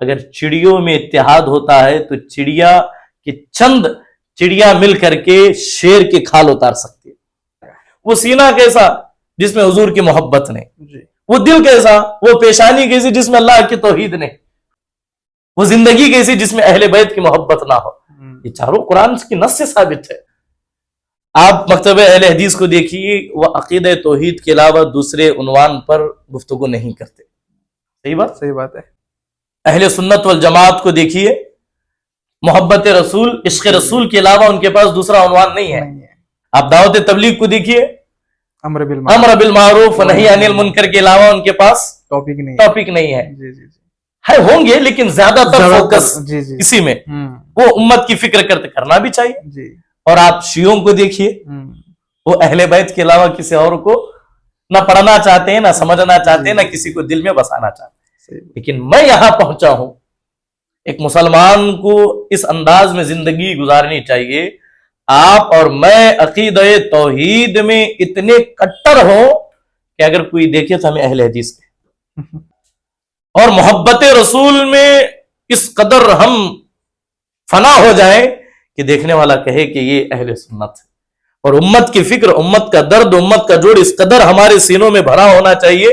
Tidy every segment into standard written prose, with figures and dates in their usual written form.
اگر چڑیوں میں اتحاد ہوتا ہے تو چڑیا کے چند چڑیا مل کر کے شیر کے کھال اتار سکتی ہے۔ وہ سینہ کیسا جس میں حضور کی محبت نہیں، وہ دل کیسا، وہ پیشانی کیسی جس میں اللہ کی توحید نہیں، وہ زندگی کیسی جس میں اہل بیت کی محبت نہ ہو۔ یہ چاروں قرآن کی نص سے ثابت ہے۔ آپ مکتبہ اہل حدیث کو دیکھیے، وہ عقیدہ توحید کے علاوہ دوسرے عنوان پر گفتگو نہیں کرتے۔ صحیح بات ہے۔ اہل سنت والجماعت کو دیکھیے، محبت رسول، عشق رسول کے علاوہ ان کے پاس دوسرا عنوان نہیں ہے۔ آپ دعوت تبلیغ کو دیکھیے، امر بالمعروف نہی عن المنکر کے علاوہ ان کے پاس ٹاپک نہیں ہے۔ ہوں گے لیکن زیادہ تر فوکس اسی میں، وہ امت کی فکر کرنا بھی چاہیے۔ اور آپ شیعوں کو دیکھیے، وہ اہل بیت کے علاوہ کسی اور کو نہ پڑھنا چاہتے ہیں، نہ سمجھنا چاہتے ہیں، نہ کسی کو دل میں بسانا چاہتے ہیں۔ لیکن میں یہاں پہنچا ہوں، ایک مسلمان کو اس انداز میں زندگی گزارنی چاہیے، آپ اور میں عقیدہ توحید میں اتنے کٹر ہوں کہ اگر کوئی دیکھے تو ہمیں اہل حدیث کے، اور محبت رسول میں اس قدر ہم فنا ہو جائیں کہ دیکھنے والا کہے کہ یہ اہل سنت ہے۔ اور امت کی فکر، امت کا درد، امت کا جوڑ اس قدر ہمارے سینوں میں بھرا ہونا چاہیے،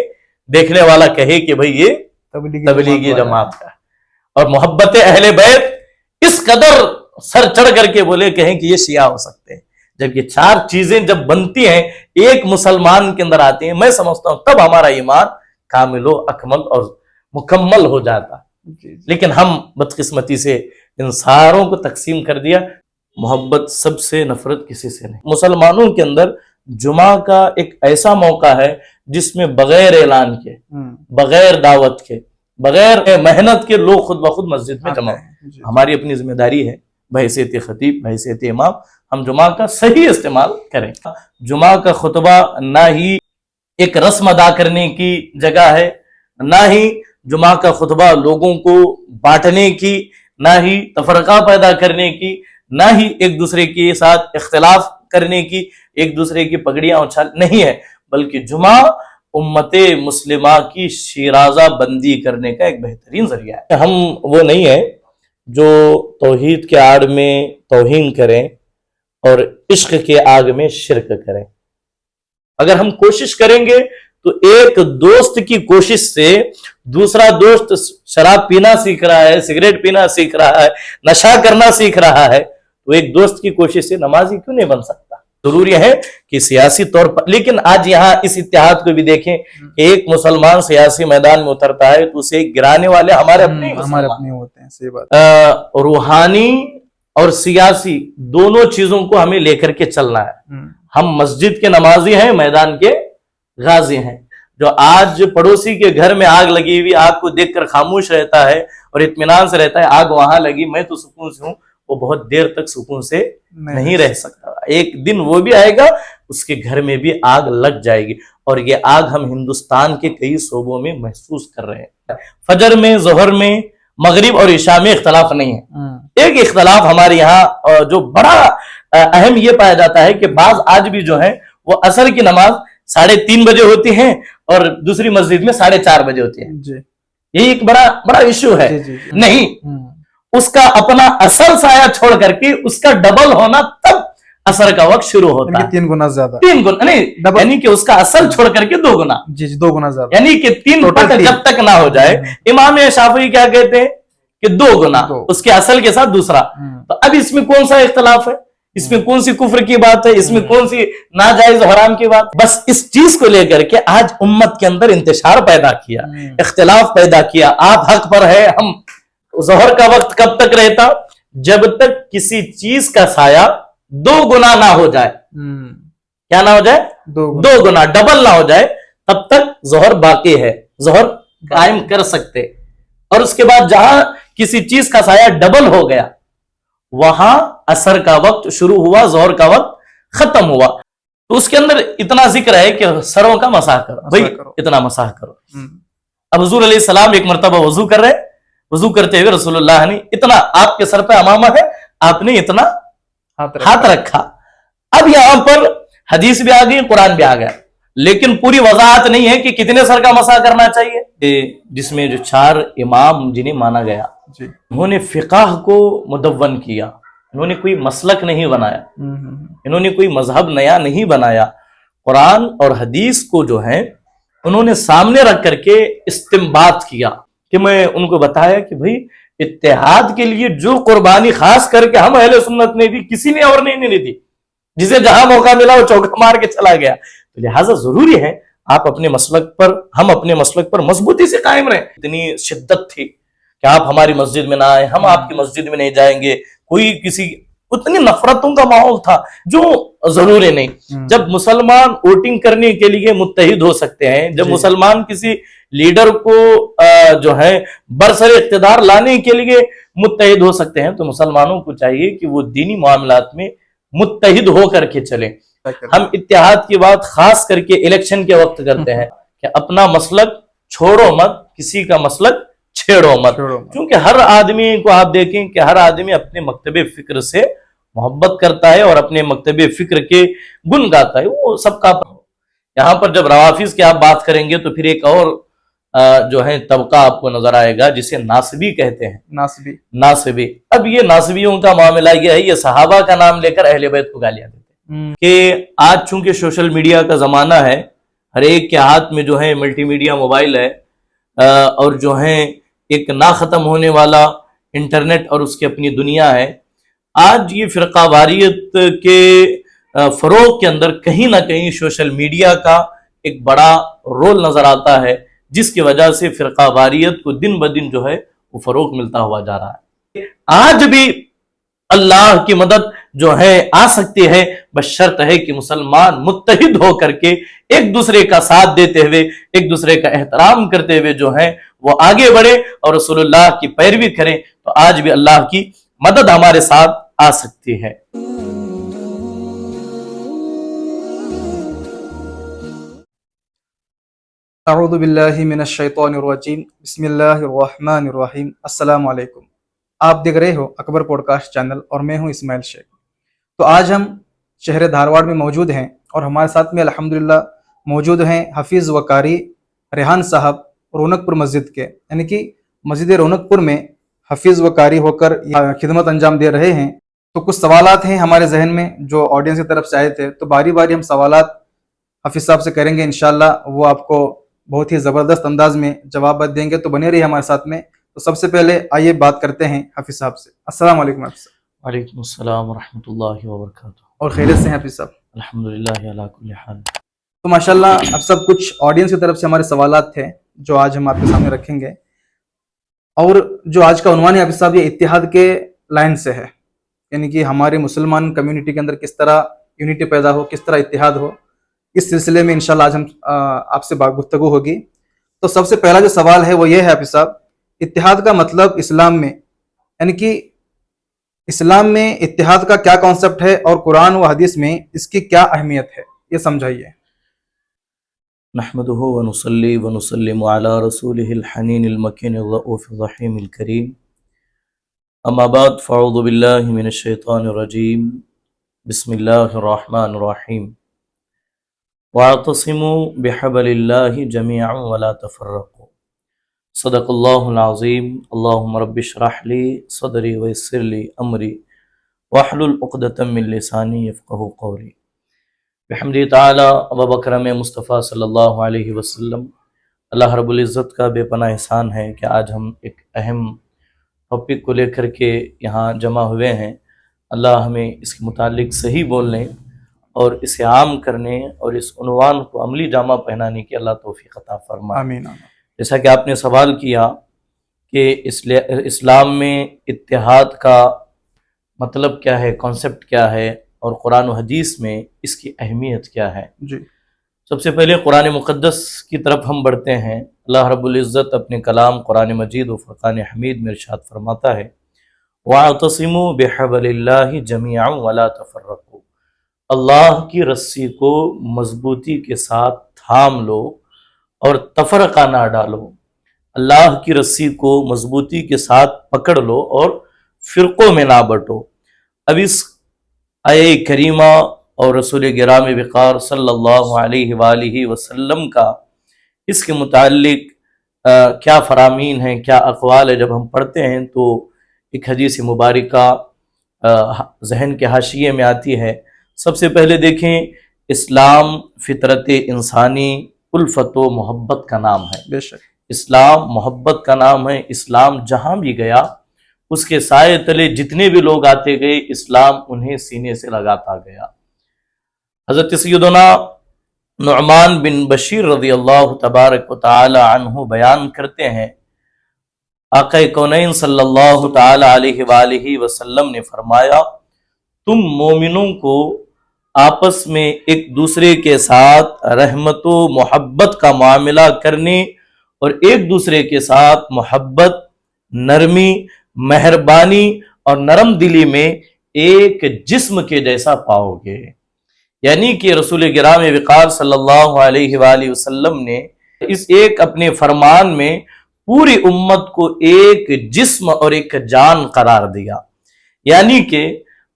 دیکھنے والا کہے کہ بھئی یہ تبلیغی جماعت کا ہے۔ اور محبت اہل بیت اس قدر سر چڑھ کر کے بولے کہیں کہ یہ شیعہ ہو سکتے ہیں۔ جب یہ چار چیزیں جب بنتی ہیں، ایک مسلمان کے اندر آتی ہیں، میں سمجھتا ہوں تب ہمارا ایمان کامل و اکمل اور مکمل ہو جاتا۔ لیکن ہم بدقسمتی سے ان ساروں کو تقسیم کر دیا۔ محبت سب سے، نفرت کسی سے نہیں۔ مسلمانوں کے اندر جمعہ کا ایک ایسا موقع ہے جس میں بغیر اعلان کے، بغیر دعوت کے، بغیر محنت کے لوگ خود بخود مسجد میں جمع ہیں۔ ہماری اپنی ذمہ داری ہے بحیثیت خطیب، بحیثیت امام، ہم جمعہ کا صحیح استعمال کریں۔ جمعہ کا خطبہ نہ ہی ایک رسم ادا کرنے کی جگہ ہے، نہ ہی جمعہ کا خطبہ لوگوں کو بانٹنے کی، نہ ہی تفرقہ پیدا کرنے کی، نہ ہی ایک دوسرے کے ساتھ اختلاف کرنے کی، ایک دوسرے کی پگڑیاں اچھال نہیں ہے، بلکہ جمعہ امت مسلمہ کی شیرازہ بندی کرنے کا ایک بہترین ذریعہ ہے۔ ہم وہ نہیں ہیں جو توحید کے آڑ میں توہین کریں اور عشق کے آگ میں شرک کریں۔ اگر ہم کوشش کریں گے تو ایک دوست کی کوشش سے دوسرا دوست شراب پینا سیکھ رہا ہے، سگریٹ پینا سیکھ رہا ہے، نشہ کرنا سیکھ رہا ہے، تو ایک دوست کی کوشش سے نمازی کیوں نہیں بن سکتا؟ ضروری ہے کہ سیاسی طور پر، لیکن آج یہاں اس اتحاد کو بھی دیکھیں کہ ایک مسلمان سیاسی میدان میں اترتا ہے تو اسے گرانے والے ہمارے اپنے ہوتے ہیں۔ صحیح بات۔ روحانی اور سیاسی دونوں چیزوں کو ہمیں لے کر کے چلنا ہے۔ ہم مسجد کے نمازی ہیں، میدان کے غازی ہیں۔ جو آج پڑوسی کے گھر میں آگ لگی ہوئی، آگ کو دیکھ کر خاموش رہتا ہے اور اطمینان سے رہتا ہے آگ وہاں لگی، میں تو سکون سے ہوں، وہ بہت دیر تک سکون سے نہیں رہ سکتا۔ ایک دن وہ بھی آئے گا، اس کے گھر میں بھی آگ لگ جائے گی، اور یہ آگ ہم ہندوستان کے کئی صوبوں میں محسوس کر رہے ہیں۔ فجر میں، ظہر میں، مغرب اور عشاء میں اختلاف نہیں ہے۔ ایک اختلاف ہمارے یہاں جو بڑا اہم یہ پایا جاتا ہے کہ بعض آج بھی جو ہے وہ عصر کی نماز 3:30 بجے ہوتی ہے اور دوسری مسجد میں 4:30 بجے ہوتی ہے۔ یہ ایک بڑا ایشو ہے۔ نہیں، اس کا اپنا اصل سایہ چھوڑ کر کے اس کا ڈبل ہونا تب عصر کا وقت شروع ہوتا ہے۔ 3 گنا زیادہ، 3 گنا نہیں، یعنی کہ اس کا اصل چھوڑ کر کے 2 گنا، 2 گنا زیادہ، یعنی کہ 3 پٹ جب تک نہ ہو جائے۔ امام شافعی کیا کہتے ہیں کہ 2 گنا اس کے اصل کے ساتھ دوسرا۔ تو اب اس میں کون سا اختلاف ہے؟ اس میں کون سی کفر کی بات ہے؟ اس میں کون سی ناجائز حرام کی بات؟ بس اس چیز کو لے کر کے آج امت کے اندر انتشار پیدا کیا، اختلاف پیدا کیا۔ آپ حق پر ہے، ہم ظہر کا وقت کب تک رہتا؟ جب تک کسی چیز کا سایہ 2 گنا نہ ہو جائے۔ کیا نہ ہو جائے؟ 2 گنا، ڈبل نہ ہو جائے، تب تک ظہر باقی ہے، ظہر قائم کر سکتے۔ اور اس کے بعد جہاں کسی چیز کا سایہ ڈبل ہو گیا، وہاں عصر کا وقت شروع ہوا، ظہر کا وقت ختم ہوا۔ تو اس کے اندر اتنا ذکر ہے کہ سروں کا مسح کرو، بھائی اتنا مسح کرو۔ اب حضور علیہ السلام ایک مرتبہ وضو کر رہے، وضو کرتے ہوئے رسول اللہ نے اتنا، آپ کے سر پہ امامہ ہے، آپ نے اتنا ہاتھ رکھا۔ اب یہاں پر حدیث بھی آ گئی، قرآن بھی آ گیا۔ لیکن پوری وضاحت نہیں ہے کہ کتنے سر کا مسح کرنا چاہیے. جس میں جو 4 امام جنہیں مانا گیا انہوں نے فقہ کو مدون کیا، انہوں نے کوئی مسلک نہیں بنایا، انہوں نے کوئی مذہب نیا نہیں بنایا. قرآن اور حدیث کو جو ہے انہوں نے سامنے رکھ کر کے استنباط کیا. کہ میں ان کو بتایا کہ بھئی اتحاد کے لیے جو قربانی خاص کر کے ہم اہل سنت نے دی کسی نے اور نہیں دی، جسے جہاں موقع ملا وہ چوکا مار کے چلا گیا. تو لہٰذا ضروری ہے آپ اپنے مسلک پر، ہم اپنے مسلک پر مضبوطی سے قائم رہیں. اتنی شدت تھی کہ آپ ہماری مسجد میں نہ آئیں، ہم آپ کی مسجد میں نہیں جائیں گے، کوئی کسی، اتنی نفرتوں کا ماحول تھا جو ضروری نہیں. جب مسلمان ووٹنگ کرنے کے لیے متحد ہو سکتے ہیں، جب مسلمان کسی لیڈر کو جو ہے برسر اقتدار لانے کے لیے متحد ہو سکتے ہیں، تو مسلمانوں کو چاہیے کہ وہ دینی معاملات میں متحد ہو کر کے چلیں. ہم اتحاد کی بات خاص کر کے الیکشن کے وقت کرتے ہیں کہ اپنا مسلک چھوڑو مت، کسی کا مسلک چھیڑو مت. کیونکہ ہر آدمی کو آپ دیکھیں کہ ہر آدمی اپنے مکتب فکر سے محبت کرتا ہے اور اپنے مکتب فکر کے گن گاتا ہے، وہ سب کا. یہاں پر جب روافظ کی آپ بات کریں گے تو پھر ایک اور جو ہے طبقہ آپ کو نظر آئے گا جسے ناصبی کہتے ہیں. ناصبی. اب یہ ناصبیوں کا معاملہ یہ ہے، یہ صحابہ کا نام لے کر اہل بیت کو گالیاں دیتے ہیں. کہ آج چونکہ سوشل میڈیا کا زمانہ ہے، ہر ایک کے ہاتھ میں جو ہے ملٹی میڈیا موبائل ہے، اور جو ہے ایک نہ ختم ہونے والا انٹرنیٹ اور اس کی اپنی دنیا ہے. آج یہ فرقہ واریت کے فروغ کے اندر کہیں نہ کہیں سوشل میڈیا کا ایک بڑا رول نظر آتا ہے، جس کی وجہ سے فرقہ واریت کو دن بدن جو ہے وہ فروغ ملتا ہوا جا رہا ہے. آج بھی اللہ کی مدد جو ہے آ سکتی ہے، بس شرط ہے کہ مسلمان متحد ہو کر کے ایک دوسرے کا ساتھ دیتے ہوئے، ایک دوسرے کا احترام کرتے ہوئے جو ہے وہ آگے بڑھے اور رسول اللہ کی پیروی کریں، تو آج بھی اللہ کی مدد ہمارے ساتھ آ سکتی ہے. اعوذ باللہ من الشیطان الرجیم، بسم اللہ الرحمن الرحیم. السلام علیکم. آپ دیکھ رہے ہو اکبر پوڈ کاسٹ چینل اور میں ہوں اسماعیل شیخ. تو آج ہم شہر دھارواڑ میں موجود ہیں اور ہمارے ساتھ میں الحمدللہ موجود ہیں حفیظ و قاری ریحان صاحب رونق پور مسجد کے، یعنی کہ مسجد رونق پور میں حفیظ و قاری ہو کر خدمت انجام دے رہے ہیں. تو کچھ سوالات ہیں ہمارے ذہن میں جو آڈینس کی طرف سے آئے تھے، تو باری باری ہم سوالات حفیظ صاحب سے کریں گے. انشاءاللہ وہ آپ کو بہت ہی زبردست انداز میں جواب دیں گے، تو بنے رہیے ہمارے ساتھ میں. تو سب سے پہلے آئیے بات کرتے ہیں حفیظ صاحب سے. السلام علیکم حفیظ صاحب. وعلیکم السلام ورحمۃ اللہ وبرکاتہ. اور خیریت سے ہیں حفیظ صاحب؟ الحمدللہ علی کل حال. تو ماشاءاللہ اب سب کچھ آڈینس کی طرف سے ہمارے سوالات تھے جو آج ہم آپ کے سامنے رکھیں گے. اور جو آج کا عنوان ہے حفیظ صاحب، یہ اتحاد کے لائن سے ہے، یعنی کہ ہمارے مسلمان کمیونٹی کے اندر کس طرح یونٹی پیدا ہو، کس طرح اتحاد ہو. اس سلسلے میں انشاءاللہ آج ہم آپ سے گفتگو ہوگی. تو سب سے پہلا جو سوال ہے وہ یہ ہے حفیظ صاحب، اتحاد کا مطلب اسلام میں، یعنی کہ اسلام میں اتحاد کا کیا کانسیپٹ ہے اور قرآن و حدیث میں اس کی کیا اہمیت ہے، یہ سمجھائیے. نحمده ونصلي ونسلم على رسوله الحنين المكين الرؤوف الرحيم الكريم. اما بعد فاعوذ بالله من الشيطان الرجيم. بسم الله الرحمن الرحيم. واعتصموا بحبل الله جميعا ولا تفرقوا. صدق الله العظيم. اللهم رب اشرح لي صدري ويسر لي امري واحلل عقدة من لساني يفقهوا قولي. بحمدی تعالی و بکرم مصطفیٰ صلی اللہ علیہ وسلم. اللہ رب العزت کا بے پناہ احسان ہے کہ آج ہم ایک اہم ٹاپک کو لے کر کے یہاں جمع ہوئے ہیں. اللہ ہمیں اس کے متعلق صحیح بولنے اور اسے عام کرنے اور اس عنوان کو عملی جامہ پہنانے کی اللہ توفیق عطا فرمائے. آمین. جیسا کہ آپ نے سوال کیا کہ اسلام میں اتحاد کا مطلب کیا ہے، کانسیپٹ کیا ہے، اور قرآن و حدیث میں اس کی اہمیت کیا ہے. جی، سب سے پہلے قرآن مقدس کی طرف ہم بڑھتے ہیں. اللہ رب العزت اپنے کلام قرآن مجید و فرقان حمید میں ارشاد فرماتا ہے، وَاعْتَصِمُوا بِحَبْلِ اللَّهِ جَمِيعًا وَلَا تَفَرَّقُوا. اللہ کی رسی کو مضبوطی کے ساتھ تھام لو اور تفرقہ نہ ڈالو. اللہ کی رسی کو مضبوطی کے ساتھ پکڑ لو اور فرقوں میں نہ بٹو. اب اس آیہ کریمہ اور رسول گرام وقار صلی اللہ علیہ وآلہ وسلم کا اس کے متعلق کیا فرامین ہیں، کیا اقوال ہے، جب ہم پڑھتے ہیں تو ایک حدیث مبارکہ ذہن کے حاشیے میں آتی ہے۔ سب سے پہلے دیکھیں، اسلام فطرت انسانی الفت و محبت کا نام ہے۔ بے شک اسلام محبت کا نام ہے۔ اسلام جہاں بھی گیا اس کے سائے تلے جتنے بھی لوگ آتے گئے، اسلام انہیں سینے سے لگاتا گیا۔ حضرت سیدنا نعمان بن بشیر رضی اللہ تبارک و تعالی عنہ بیان کرتے ہیں، آقا کونین صلی اللہ تعالی علیہ وآلہ وسلم نے فرمایا، تم مومنوں کو آپس میں ایک دوسرے کے ساتھ رحمت و محبت کا معاملہ کرنے اور ایک دوسرے کے ساتھ محبت، نرمی، مہربانی اور نرم دلی میں ایک جسم کے جیسا پاؤ گے۔ یعنی کہ رسول گرام وقار صلی اللہ علیہ وآلہ وسلم نے اس ایک اپنے فرمان میں پوری امت کو ایک جسم اور ایک جان قرار دیا۔ یعنی کہ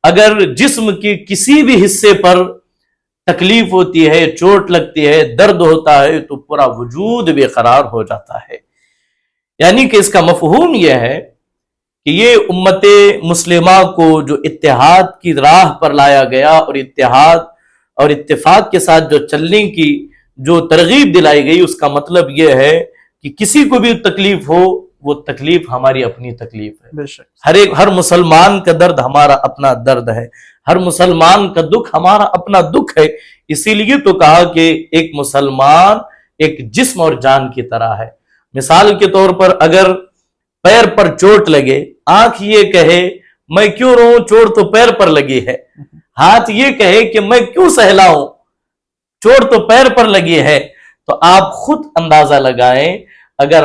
اگر جسم کے کسی بھی حصے پر تکلیف ہوتی ہے، چوٹ لگتی ہے، درد ہوتا ہے تو پورا وجود بے قرار ہو جاتا ہے۔ یعنی کہ اس کا مفہوم یہ ہے کہ یہ امت مسلمہ کو جو اتحاد کی راہ پر لایا گیا اور اتحاد اور اتفاق کے ساتھ جو چلنے کی جو ترغیب دلائی گئی، اس کا مطلب یہ ہے کہ کسی کو بھی تکلیف ہو، وہ تکلیف ہماری اپنی تکلیف ہے۔ بے شک ہر مسلمان کا درد ہمارا اپنا درد ہے، ہر مسلمان کا دکھ ہمارا اپنا دکھ ہے۔ اسی لیے تو کہا کہ ایک مسلمان ایک جسم اور جان کی طرح ہے۔ مثال کے طور پر اگر پیر پر چوٹ لگے، آنکھ یہ کہے میں کیوں روؤں، چوٹ تو پیر پر لگی ہے، ہاتھ یہ کہے کہ میں کیوں سہلاؤں، چوٹ تو پیر پر لگی ہے، تو آپ خود اندازہ لگائیں، اگر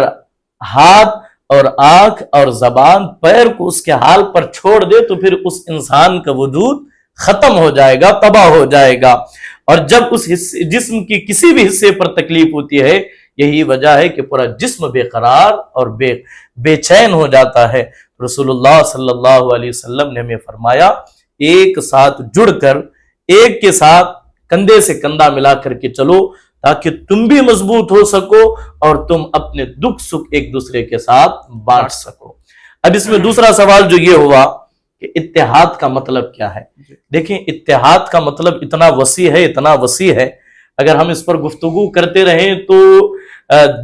ہاتھ اور آنکھ اور زبان پیر کو اس کے حال پر چھوڑ دے تو پھر اس انسان کا وجود ختم ہو جائے گا، تباہ ہو جائے گا۔ اور جب اس جسم کی کسی بھی حصے پر تکلیف ہوتی ہے، یہی وجہ ہے کہ پورا جسم بے قرار اور بے چین ہو جاتا ہے۔ رسول اللہ صلی اللہ علیہ وسلم نے ہمیں فرمایا، ایک ساتھ جڑ کر ایک کے ساتھ کندھے سے کندھا ملا کر کے چلو، تاکہ تم بھی مضبوط ہو سکو اور تم اپنے دکھ سکھ ایک دوسرے کے ساتھ بانٹ سکو۔ اب اس میں دوسرا سوال جو یہ ہوا کہ اتحاد کا مطلب کیا ہے؟ دیکھیں، اتحاد کا مطلب اتنا وسیع ہے، اتنا وسیع ہے، اگر ہم اس پر گفتگو کرتے رہیں تو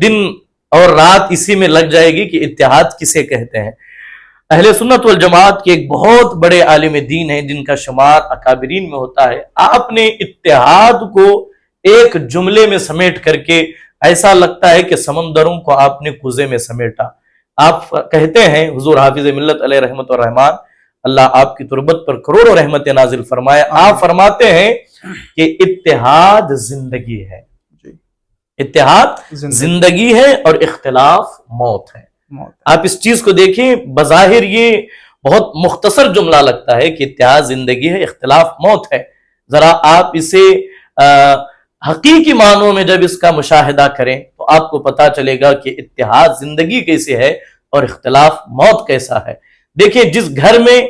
دن اور رات اسی میں لگ جائے گی کہ اتحاد کسے کہتے ہیں۔ اہل سنت والجماعت کے ایک بہت بڑے عالم دین ہیں جن کا شمار اکابرین میں ہوتا ہے، آپ نے اتحاد کو ایک جملے میں سمیٹ کر کے ایسا لگتا ہے کہ سمندروں کو آپ نے کوزے میں سمیٹا۔ آپ کہتے ہیں، حضور حافظ ملت علیہ رحمت و رحمان، اللہ آپ کی تربت پر کروڑوں رحمت نازل فرمائے، آپ فرماتے ہیں کہ اتحاد زندگی ہے، اتحاد زندگی ہے اور اختلاف موت ہے۔ آپ اس چیز کو دیکھیں، بظاہر یہ بہت مختصر جملہ لگتا ہے کہ اتحاد زندگی ہے، اختلاف موت ہے۔ ذرا آپ اسے حقیقی معنوں میں جب اس کا مشاہدہ کریں تو آپ کو پتا چلے گا کہ اتحاد زندگی کیسے ہے اور اختلاف موت کیسا ہے۔ دیکھیں، جس گھر میں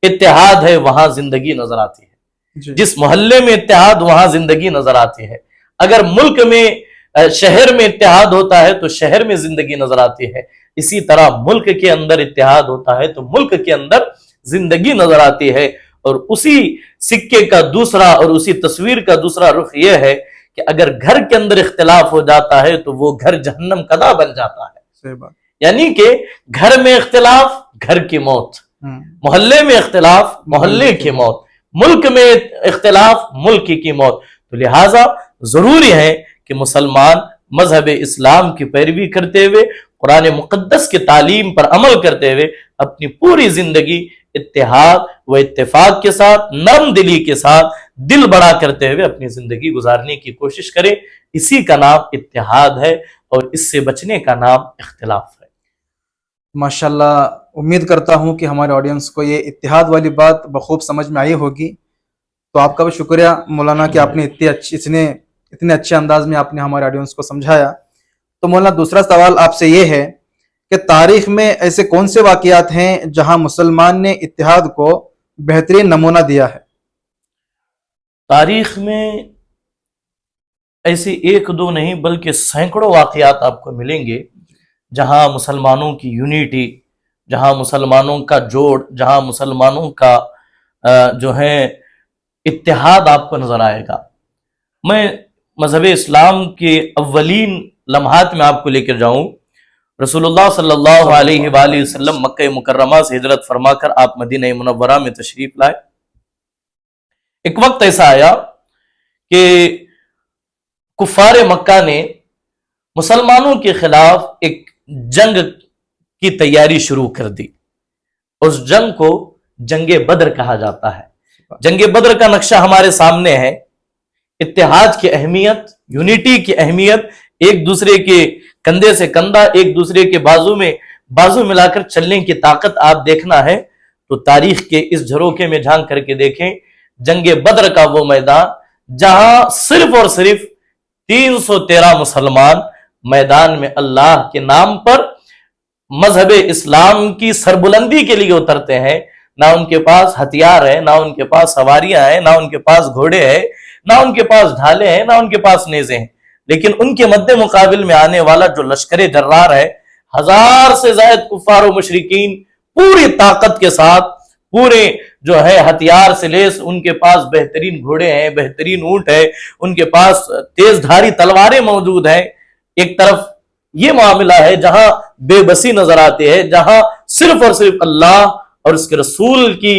اتحاد ہے وہاں زندگی نظر آتی ہے، جس محلے میں اتحاد وہاں زندگی نظر آتی ہے۔ اگر ملک میں، شہر میں اتحاد ہوتا ہے تو شہر میں زندگی نظر آتی ہے۔ اسی طرح ملک کے اندر اتحاد ہوتا ہے تو ملک کے اندر زندگی نظر آتی ہے۔ اور اسی سکے کا دوسرا اور اسی تصویر کا دوسرا رخ یہ ہے کہ اگر گھر کے اندر اختلاف ہو جاتا ہے تو وہ گھر جہنم کدا بن جاتا ہے۔ صحیح بات۔ یعنی کہ گھر میں اختلاف، گھر کی موت، محلے میں اختلاف، محلے کی موت، ملک میں اختلاف، ملک کی موت۔ تو لہٰذا ضروری ہے کہ مسلمان مذہب اسلام کی پیروی کرتے ہوئے، قرآن مقدس کی تعلیم پر عمل کرتے ہوئے اپنی پوری زندگی اتحاد و اتفاق کے ساتھ، نرم دلی کے ساتھ، دل بڑا کرتے ہوئے اپنی زندگی گزارنے کی کوشش کریں۔ اسی کا نام اتحاد ہے اور اس سے بچنے کا نام اختلاف ہے۔ ماشاءاللہ، امید کرتا ہوں کہ ہمارے آڈینس کو یہ اتحاد والی بات بخوب سمجھ میں آئی ہوگی۔ تو آپ کا بھی شکریہ مولانا کہ آپ نے اتنے اچھے انداز میں آپ نے ہمارے آڈینس کو سمجھایا۔ تو مولانا، دوسرا سوال آپ سے یہ ہے کہ تاریخ میں ایسے کون سے واقعات ہیں جہاں مسلمان نے اتحاد کو بہترین نمونہ دیا ہے؟ تاریخ میں ایسے ایک دو نہیں بلکہ سینکڑوں واقعات آپ کو ملیں گے جہاں مسلمانوں کی یونیٹی، جہاں مسلمانوں کا جوڑ، جہاں مسلمانوں کا جو ہے اتحاد آپ کو نظر آئے گا۔ میں مذہب اسلام کے اولین لمحات میں آپ کو لے کر جاؤں۔ رسول اللہ صلی اللہ علیہ وآلہ وسلم مکہ مکرمہ سے ہجرت فرما کر آپ مدینہ منورہ میں تشریف لائے۔ ایک وقت ایسا آیا کہ کفار مکہ نے مسلمانوں کے خلاف ایک جنگ کی تیاری شروع کر دی۔ اس جنگ کو جنگ بدر کہا جاتا ہے۔ جنگ بدر کا نقشہ ہمارے سامنے ہے۔ اتحاد کی اہمیت، یونٹی کی اہمیت، ایک دوسرے کے کندھے سے کندھا، ایک دوسرے کے بازو میں بازو ملا کر چلنے کی طاقت آپ دیکھنا ہے تو تاریخ کے اس جھروکے میں جھانک کر کے دیکھیں۔ جنگ بدر کا وہ میدان جہاں صرف اور صرف 313 مسلمان میدان میں اللہ کے نام پر مذہب اسلام کی سربلندی کے لیے اترتے ہیں۔ نہ ان کے پاس ہتھیار ہے، نہ ان کے پاس سواریاں ہیں، نہ ان کے پاس گھوڑے ہیں، نہ ان کے پاس ڈھالے ہیں، نہ ان کے پاس نیزے ہیں، لیکن ان کے مد مقابل میں آنے والا جو لشکر جرار ہے، 1000 سے زائد کفار و مشرکین پوری طاقت کے ساتھ، پورے جو ہے ہتھیار سے لیس، ان کے پاس بہترین گھوڑے ہیں، بہترین اونٹ ہے، ان کے پاس تیز دھاری تلواریں موجود ہیں۔ ایک طرف یہ معاملہ ہے جہاں بے بسی نظر آتی ہے، جہاں صرف اور صرف اللہ اور اس کے رسول کی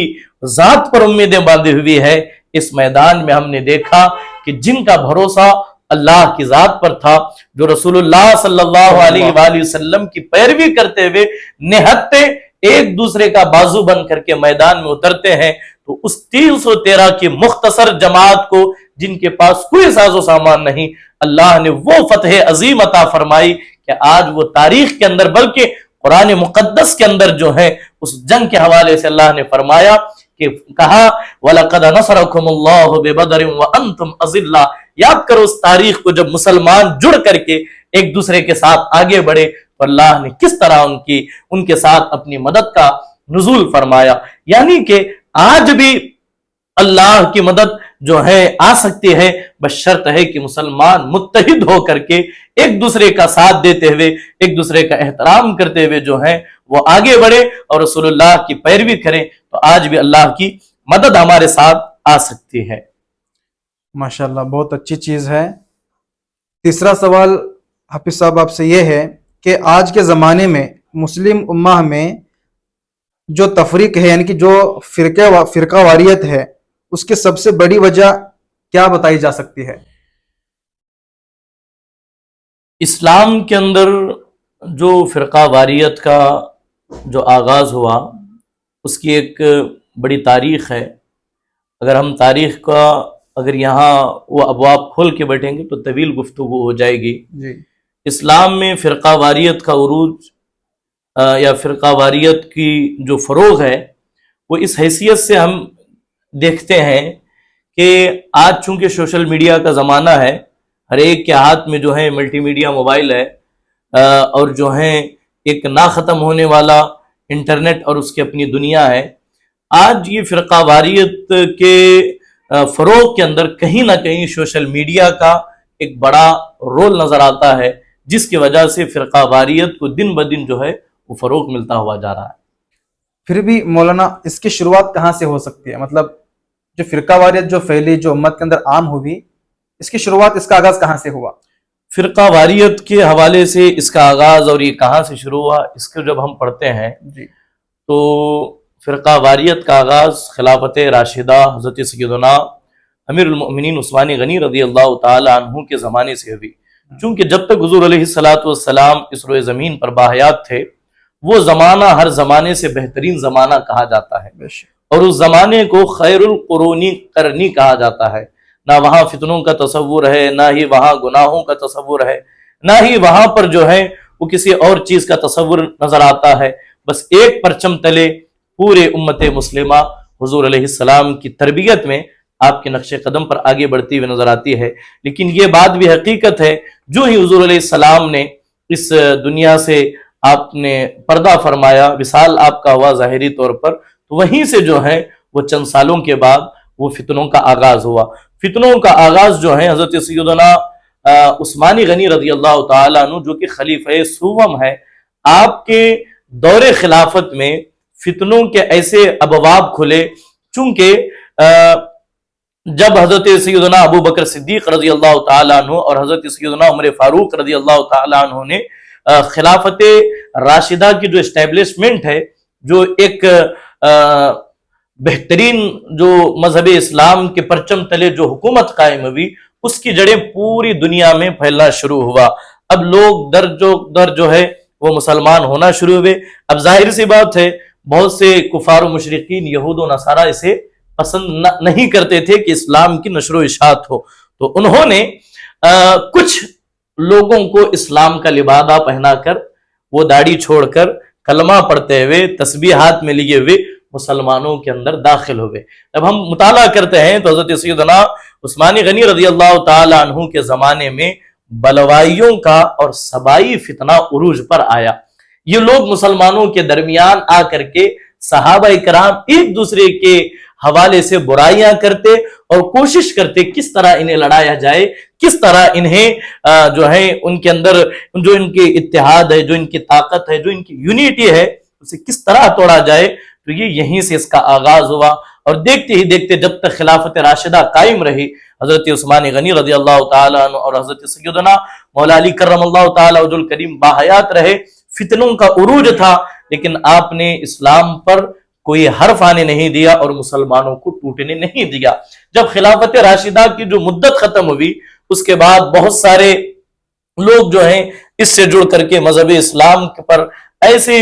ذات پر امیدیں باندھی ہوئی ہے۔ اس میدان میں ہم نے دیکھا کہ جن کا بھروسہ اللہ کی ذات پر تھا، جو رسول اللہ صلی اللہ علیہ وآلہ وسلم کی پیروی کرتے ہوئے نہتے ایک دوسرے کا بازو بن کر کے میدان میں اترتے ہیں، تو اس 313 کی مختصر جماعت کو، جن کے پاس کوئی ساز و سامان نہیں، اللہ نے وہ فتح عظیم عطا فرمائی کہ آج وہ تاریخ کے اندر بلکہ قرآن مقدس کے اندر جو ہے اس جنگ کے حوالے سے اللہ نے فرمایا کہ کہا وَلَقَدْ نَصَرَكُمُ اللَّهُ بِبَدْرٍ وَأَنْتُمْ أَذِلَّةٌ۔ یاد کرو اس تاریخ کو جب مسلمان جڑ کر کے ایک دوسرے کے ساتھ آگے بڑھے تو اللہ نے کس طرح ان کے ساتھ اپنی مدد کا نزول فرمایا۔ یعنی کہ آج بھی اللہ کی مدد جو ہے آ سکتی ہے، بس شرط ہے کہ مسلمان متحد ہو کر کے ایک دوسرے کا ساتھ دیتے ہوئے، ایک دوسرے کا احترام کرتے ہوئے جو ہے وہ آگے بڑھے اور رسول اللہ کی پیروی کریں، تو آج بھی اللہ کی مدد ہمارے ساتھ آ سکتی ہے۔ ماشاءاللہ، بہت اچھی چیز ہے۔ تیسرا سوال حافظ صاحب آپ سے یہ ہے کہ آج کے زمانے میں مسلم امہ میں جو تفریق ہے، یعنی کہ جو فرقہ واریت ہے، اس کی سب سے بڑی وجہ کیا بتائی جا سکتی ہے؟ اسلام کے اندر جو فرقہ واریت کا جو آغاز ہوا، اس کی ایک بڑی تاریخ ہے۔ اگر ہم تاریخ کا یہاں وہ ابواب کھول کے بیٹھیں گے تو طویل گفتگو ہو جائے گی۔ جی، اسلام میں فرقہ واریت کا عروج یا فرقہ واریت کی جو فروغ ہے وہ اس حیثیت سے ہم دیکھتے ہیں کہ آج چونکہ سوشل میڈیا کا زمانہ ہے، ہر ایک کے ہاتھ میں جو ہے ملٹی میڈیا موبائل ہے، اور جو ہے ایک نہ ختم ہونے والا انٹرنیٹ اور اس کی اپنی دنیا ہے۔ آج یہ فرقہ واریت کے فروغ کے اندر کہیں نہ کہیں سوشل میڈیا کا ایک بڑا رول نظر آتا ہے، جس کی وجہ سے فرقہ واریت کو دن بدن جو ہے وہ فروغ ملتا ہوا جا رہا ہے۔ پھر بھی مولانا اس کی شروعات کہاں سے ہو سکتی ہے؟ مطلب جو فرقہ واریت جو پھیلی، جو امت کے اندر عام ہوئی، اس کی شروعات، اس کا آغاز کہاں سے ہوا؟ فرقہ واریت کے حوالے سے اس کا آغاز اور یہ کہاں سے شروع ہوا، اس کو جب ہم پڑھتے ہیں جی، تو فرقہ واریت کا آغاز خلافت راشدہ حضرت سیدنا امیر المؤمنین عثمان غنی رضی اللہ تعالی عنہ کے زمانے سے ہوئی۔ چونکہ جب تک حضور علیہ السلام اس روئے زمین پر باحیات تھے، وہ زمانہ ہر زمانے سے بہترین زمانہ کہا جاتا ہے، اور اس زمانے کو خیر القرونی قرنی کہا جاتا ہے۔ نہ وہاں فتنوں کا تصور ہے، نہ ہی وہاں گناہوں کا تصور ہے، نہ ہی وہاں پر جو ہے وہ کسی اور چیز کا تصور نظر آتا ہے۔ بس ایک پرچم تلے پورے امت مسلمہ حضور علیہ السلام کی تربیت میں آپ کے نقش قدم پر آگے بڑھتی ہوئی نظر آتی ہے۔ لیکن یہ بات بھی حقیقت ہے، جو ہی حضور علیہ السلام نے اس دنیا سے آپ نے پردہ فرمایا، وصال آپ کا ہوا ظاہری طور پر، تو وہیں سے جو ہے وہ چند سالوں کے بعد وہ فتنوں کا آغاز ہوا۔ فتنوں کا آغاز جو ہے حضرت سیدنا عثمانی غنی رضی اللہ تعالیٰ عنہ جو کہ خلیفہ سوم ہے، آپ کے دور خلافت میں فتنوں کے ایسے ابواب کھلے، چونکہ جب حضرت سیدنا ابو بکر صدیق رضی اللہ تعالیٰ عنہ اور حضرت سیدنا عمر فاروق رضی اللہ تعالیٰ عنہ نے خلافت راشدہ کی جو اسٹیبلشمنٹ ہے، جو ایک بہترین جو مذہب اسلام کے پرچم تلے جو حکومت قائم ہوئی، اس کی جڑیں پوری دنیا میں پھیلنا شروع ہوا۔ اب لوگ در جو ہے وہ مسلمان ہونا شروع ہوئے۔ اب ظاہر سی بات ہے بہت سے کفار و مشرقین یہود و نصارہ اسے پسند نہیں کرتے تھے کہ اسلام کی نشر و اشاعت ہو، تو انہوں نے کچھ لوگوں کو اسلام کا لبادہ پہنا کر، وہ داڑھی چھوڑ کر، کلمہ پڑھتے ہوئے، تسبیح ہاتھ میں لیے ہوئے مسلمانوں کے اندر داخل ہوئے۔ جب ہم مطالعہ کرتے ہیں تو حضرت سیدنا عثمانی غنی رضی اللہ تعالی عنہ کے زمانے میں بلوائیوں کا اور سبائی فتنہ عروج پر آیا۔ یہ لوگ مسلمانوں کے درمیان آ کر کے صحابہ کرام ایک دوسرے کے حوالے سے برائیاں کرتے اور کوشش کرتے کس طرح انہیں لڑایا جائے، کس طرح انہیں جو ہے ان کے اندر جو ان کے اتحاد ہے، جو ان کی طاقت ہے، جو ان کی یونیٹی ہے، اسے کس طرح توڑا جائے۔ تو یہ یہیں سے اس کا آغاز ہوا، اور دیکھتے ہی دیکھتے جب تک خلافت راشدہ قائم رہی، حضرت عثمان غنی رضی اللہ تعالیٰ عنہ اور حضرت سیدنا مولا علی کرم اللہ تعالیٰ وجہ الکریم باحیات رہے، فتنوں کا عروج تھا، لیکن آپ نے اسلام پر کوئی حرف آنے نہیں دیا اور مسلمانوں کو ٹوٹنے نہیں دیا۔ جب خلافت راشدہ کی جو مدت ختم ہوئی، اس کے بعد بہت سارے لوگ جو ہیں اس سے جڑ کر کے مذہب اسلام پر ایسے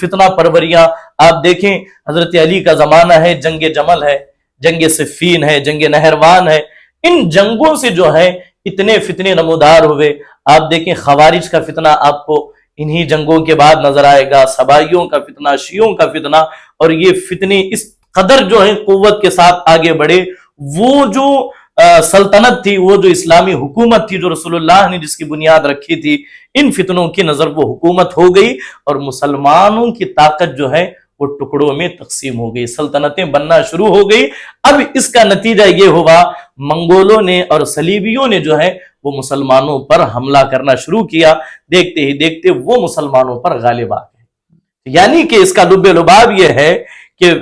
فتنہ پروریاں، آپ دیکھیں حضرت علی کا زمانہ ہے، جنگ جمل ہے، جنگ صفین ہے، جنگ نہروان ہے، ان جنگوں سے جو ہے اتنے فتنے نمودار ہوئے۔ آپ دیکھیں خوارج کا فتنہ آپ کو انہی جنگوں کے بعد نظر آئے گا، سبائیوں کا فتنہ، شیعوں کا فتنہ، اور یہ فتنے اس قدر جو ہے قوت کے ساتھ آگے بڑھے۔ وہ جو سلطنت تھی، وہ جو اسلامی حکومت تھی جو رسول اللہ نے جس کی بنیاد رکھی تھی، ان فتنوں کی نظر وہ حکومت ہو گئی، اور مسلمانوں کی طاقت جو ہے وہ ٹکڑوں میں تقسیم ہو گئی، سلطنتیں بننا شروع ہو گئی۔ اب اس کا نتیجہ یہ ہوا، منگولوں نے اور صلیبیوں نے جو ہے وہ مسلمانوں پر حملہ کرنا شروع کیا، دیکھتے ہی دیکھتے وہ مسلمانوں پر غالب آ گئے۔ یعنی کہ اس کا لب لباب یہ ہے کہ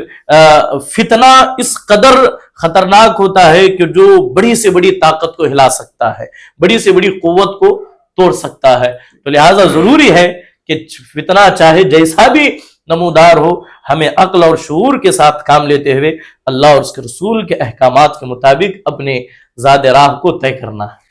فتنہ اس قدر خطرناک ہوتا ہے کہ جو بڑی سے بڑی طاقت کو ہلا سکتا ہے، بڑی سے بڑی قوت کو توڑ سکتا ہے۔ تو لہٰذا ضروری ہے کہ فتنہ چاہے جیسا بھی نمودار ہو، ہمیں عقل اور شعور کے ساتھ کام لیتے ہوئے اللہ اور اس کے رسول کے احکامات کے مطابق اپنے زاد راہ کو طے کرنا ہے۔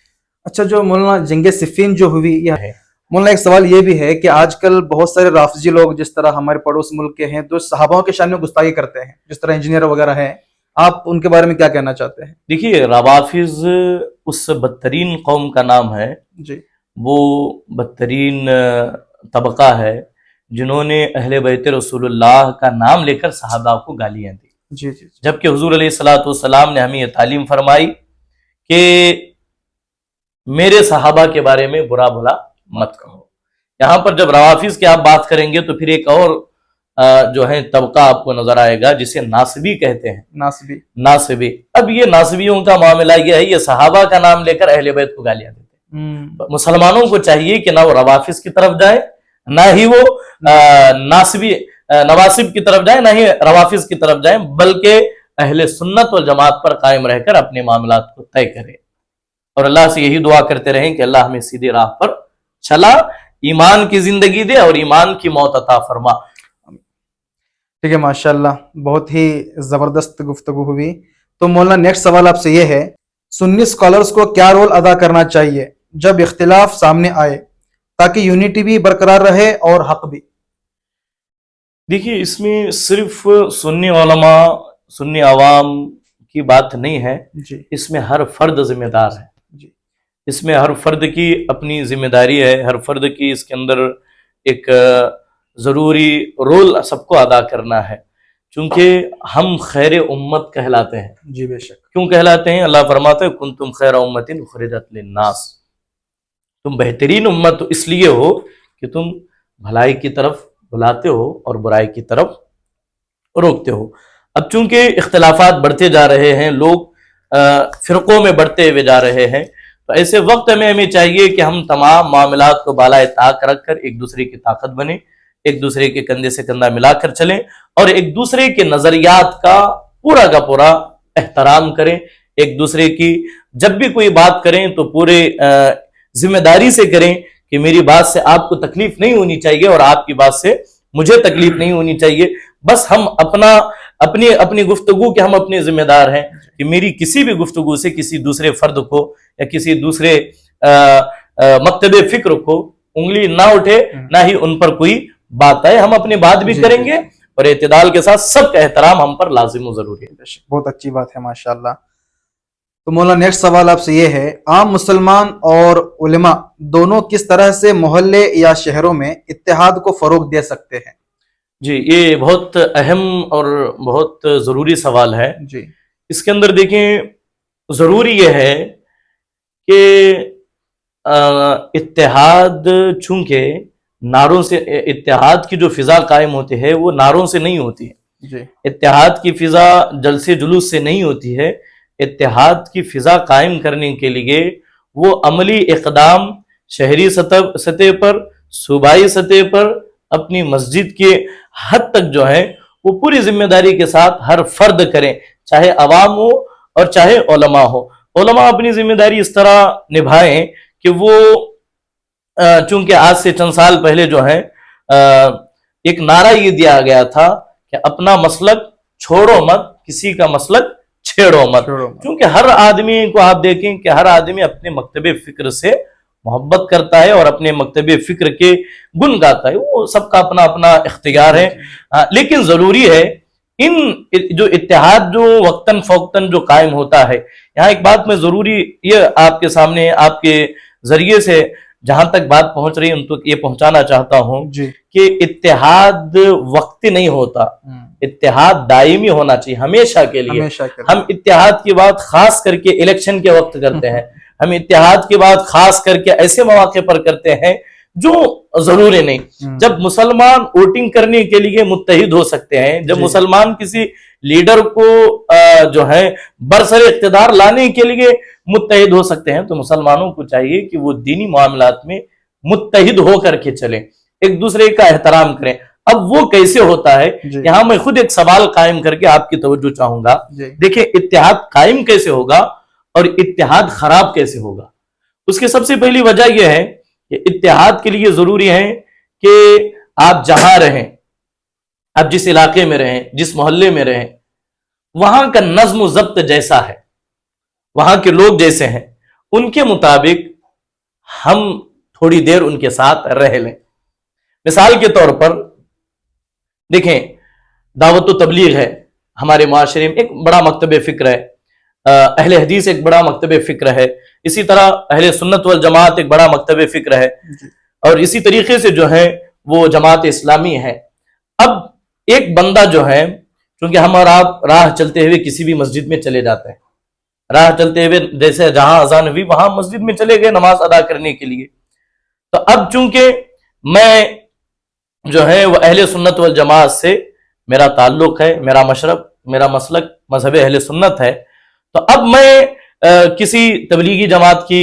اچھا، جو مولانا جنگ صفین جو ہوئی یہ ہے، مولانا ایک سوال یہ بھی ہے کہ آج کل بہت سارے رافضی لوگ جس طرح ہمارے پڑوس ملک کے ہیں تو صحابہ کے شان میں گستاخی کرتے ہیں، جس طرح انجینئر وغیرہ ہیں، آپ ان کے بارے میں کیا کہنا چاہتے ہیں؟ دیکھیے، روافض اس بدترین قوم کا نام ہے، جی، وہ بدترین طبقہ ہے جنہوں نے اہل بیت رسول اللہ کا نام لے کر صحابہ کو گالیاں دی۔ جی جی، جبکہ حضور علیہ الصلوۃ والسلام نے ہمیں یہ تعلیم فرمائی کہ میرے صحابہ کے بارے میں برا بھلا مت کہو۔ یہاں پر جب روافض کی آپ بات کریں گے تو پھر ایک اور جو ہے طبقہ آپ کو نظر آئے گا جسے ناصبی کہتے ہیں۔ ناصبی، اب یہ ناصبیوں کا معاملہ یہ ہے، یہ صحابہ کا نام لے کر اہل بیت کو گالیاں دیتے ہیں۔ مسلمانوں کو چاہیے کہ نہ وہ روافض کی طرف جائے، نہ ہی وہ نواصب کی طرف جائیں، نہ ہی روافض کی طرف جائیں، بلکہ اہل سنت والجماعت پر قائم رہ کر اپنے معاملات کو طے کرے، اور اللہ سے یہی دعا کرتے رہیں کہ اللہ ہمیں سیدھی راہ پر چلا، ایمان کی زندگی دے اور ایمان کی موت عطا فرما۔ ٹھیک ہے، ماشاءاللہ، بہت ہی زبردست گفتگو ہوئی۔ تو مولانا نیکسٹ سوال آپ سے یہ ہے، سنی اسکالرس کو کیا رول ادا کرنا چاہیے جب اختلاف سامنے آئے تاکہ یونٹی بھی برقرار رہے اور حق بھی؟ دیکھیے، اس میں صرف سنی علماء، سنی عوام کی بات نہیں ہے، جی، اس میں ہر فرد ذمہ دار ہے۔ جی، اس میں ہر فرد کی اپنی ذمہ داری ہے، ہر فرد کی اس کے اندر ایک ضروری رول سب کو ادا کرنا ہے، چونکہ ہم خیر امت کہلاتے ہیں۔ جی بے شک۔ کیوں کہلاتے ہیں؟ اللہ فرماتا ہے کنتم خیر امت اخرجت للناس، تم بہترین امت اس لیے ہو کہ تم بھلائی کی طرف بلاتے ہو اور برائی کی طرف روکتے ہو۔ اب چونکہ اختلافات بڑھتے جا رہے ہیں، لوگ فرقوں میں بڑھتے ہوئے جا رہے ہیں. تو ایسے وقت میں ہمیں چاہیے کہ ہم تمام معاملات کو بالائے طاق رکھ کر ایک دوسرے کی طاقت بنیں، ایک دوسرے کے کندھے سے کندھا ملا کر چلیں، اور ایک دوسرے کے نظریات کا پورا احترام کریں. ایک دوسرے کی جب بھی کوئی بات کریں تو پورے ذمہ داری سے کریں کہ میری بات سے آپ کو تکلیف نہیں ہونی چاہیے اور آپ کی بات سے مجھے تکلیف نہیں ہونی چاہیے. بس ہم اپنی گفتگو کے ہم اپنے ذمہ دار ہیں کہ میری کسی بھی گفتگو سے کسی دوسرے فرد کو یا کسی دوسرے مکتب فکر کو انگلی نہ اٹھے، نہ ہی ان پر کوئی بات آئے. ہم اپنی بات بھی کریں گے اور اعتدال کے ساتھ سب کا احترام ہم پر لازم و ضروری ہے. بہت اچھی بات ہے ماشاءاللہ. تو مولانا نیکسٹ سوال آپ سے یہ ہے، عام مسلمان اور علماء دونوں کس طرح سے محلے یا شہروں میں اتحاد کو فروغ دے سکتے ہیں؟ جی، یہ بہت اہم اور بہت ضروری سوال ہے. جی، اس کے اندر دیکھیں، ضروری یہ ہے کہ اتحاد، چونکہ نعروں سے، اتحاد کی جو فضا قائم ہوتی ہے وہ نعروں سے نہیں ہوتی ہے. جی، اتحاد کی فضا جلسے جلوس سے نہیں ہوتی ہے. اتحاد کی فضا قائم کرنے کے لیے وہ عملی اقدام شہری سطح پر، صوبائی سطح پر، اپنی مسجد کے حد تک جو ہے وہ پوری ذمہ داری کے ساتھ ہر فرد کریں، چاہے عوام ہو اور چاہے علماء ہو. علماء اپنی ذمہ داری اس طرح نبھائیں کہ وہ چونکہ آج سے چند سال پہلے جو ہے ایک نعرہ یہ دیا گیا تھا کہ اپنا مسلک چھوڑو مت، کسی کا مسلک چھیڑو مت. کیونکہ ہر آدمی کو آپ دیکھیں کہ ہر آدمی اپنے مکتب فکر سے محبت کرتا ہے اور اپنے مکتب فکر کے گن گاتا ہے. وہ سب کا اپنا اپنا اختیار ہے. لیکن ضروری ہے ان جو اتحاد جو وقتاً فوقتاً جو قائم ہوتا ہے، یہاں ایک بات میں ضروری یہ آپ کے سامنے، آپ کے ذریعے سے جہاں تک بات پہنچ رہی ہے ان تک یہ پہنچانا چاہتا ہوں کہ اتحاد وقتی نہیں ہوتا، اتحاد دائمی ہونا چاہیے ہمیشہ کے لیے. ہم اتحاد کی بات خاص کر کے الیکشن کے وقت کرتے ہیں، ہم اتحاد کی بات خاص کر کے ایسے مواقع پر کرتے ہیں جو ضروری نہیں. جب مسلمان ووٹنگ کرنے کے لیے متحد ہو سکتے ہیں، جب مسلمان کسی لیڈر کو جو ہے برسر اقتدار لانے کے لیے متحد ہو سکتے ہیں، تو مسلمانوں کو چاہیے کہ وہ دینی معاملات میں متحد ہو کر کے چلیں، ایک دوسرے کا احترام کریں. اب وہ کیسے ہوتا ہے، یہاں میں خود ایک سوال قائم کر کے آپ کی توجہ چاہوں گا. دیکھیں، اتحاد قائم کیسے ہوگا اور اتحاد خراب کیسے ہوگا؟ اس کی سب سے پہلی وجہ یہ ہے کہ اتحاد کے لیے ضروری ہے کہ آپ جہاں رہیں، آپ جس علاقے میں رہیں، جس محلے میں رہیں، وہاں کا نظم و ضبط جیسا ہے، وہاں کے لوگ جیسے ہیں، ان کے مطابق ہم تھوڑی دیر ان کے ساتھ رہ لیں. مثال کے طور پر دیکھیں، دعوت و تبلیغ ہے ہمارے معاشرے میں، ایک بڑا مکتب فکر ہے. اہل حدیث ایک بڑا مکتب فکر ہے. اسی طرح اہل سنت والجماعت ایک بڑا مکتب فکر ہے. اور اسی طریقے سے جو ہے وہ جماعت اسلامی ہے. اب ایک بندہ جو ہے، چونکہ ہم اور آپ راہ چلتے ہوئے کسی بھی مسجد میں چلے جاتے ہیں، راہ چلتے ہوئے جیسے جہاں اذان ہوئی وہاں مسجد میں چلے گئے نماز ادا کرنے کے لیے. تو اب چونکہ میں جو ہے وہ اہل سنت والجماعت سے میرا تعلق ہے، میرا مشرب، میرا مسلک مذہب اہل سنت ہے، تو اب میں کسی تبلیغی جماعت کی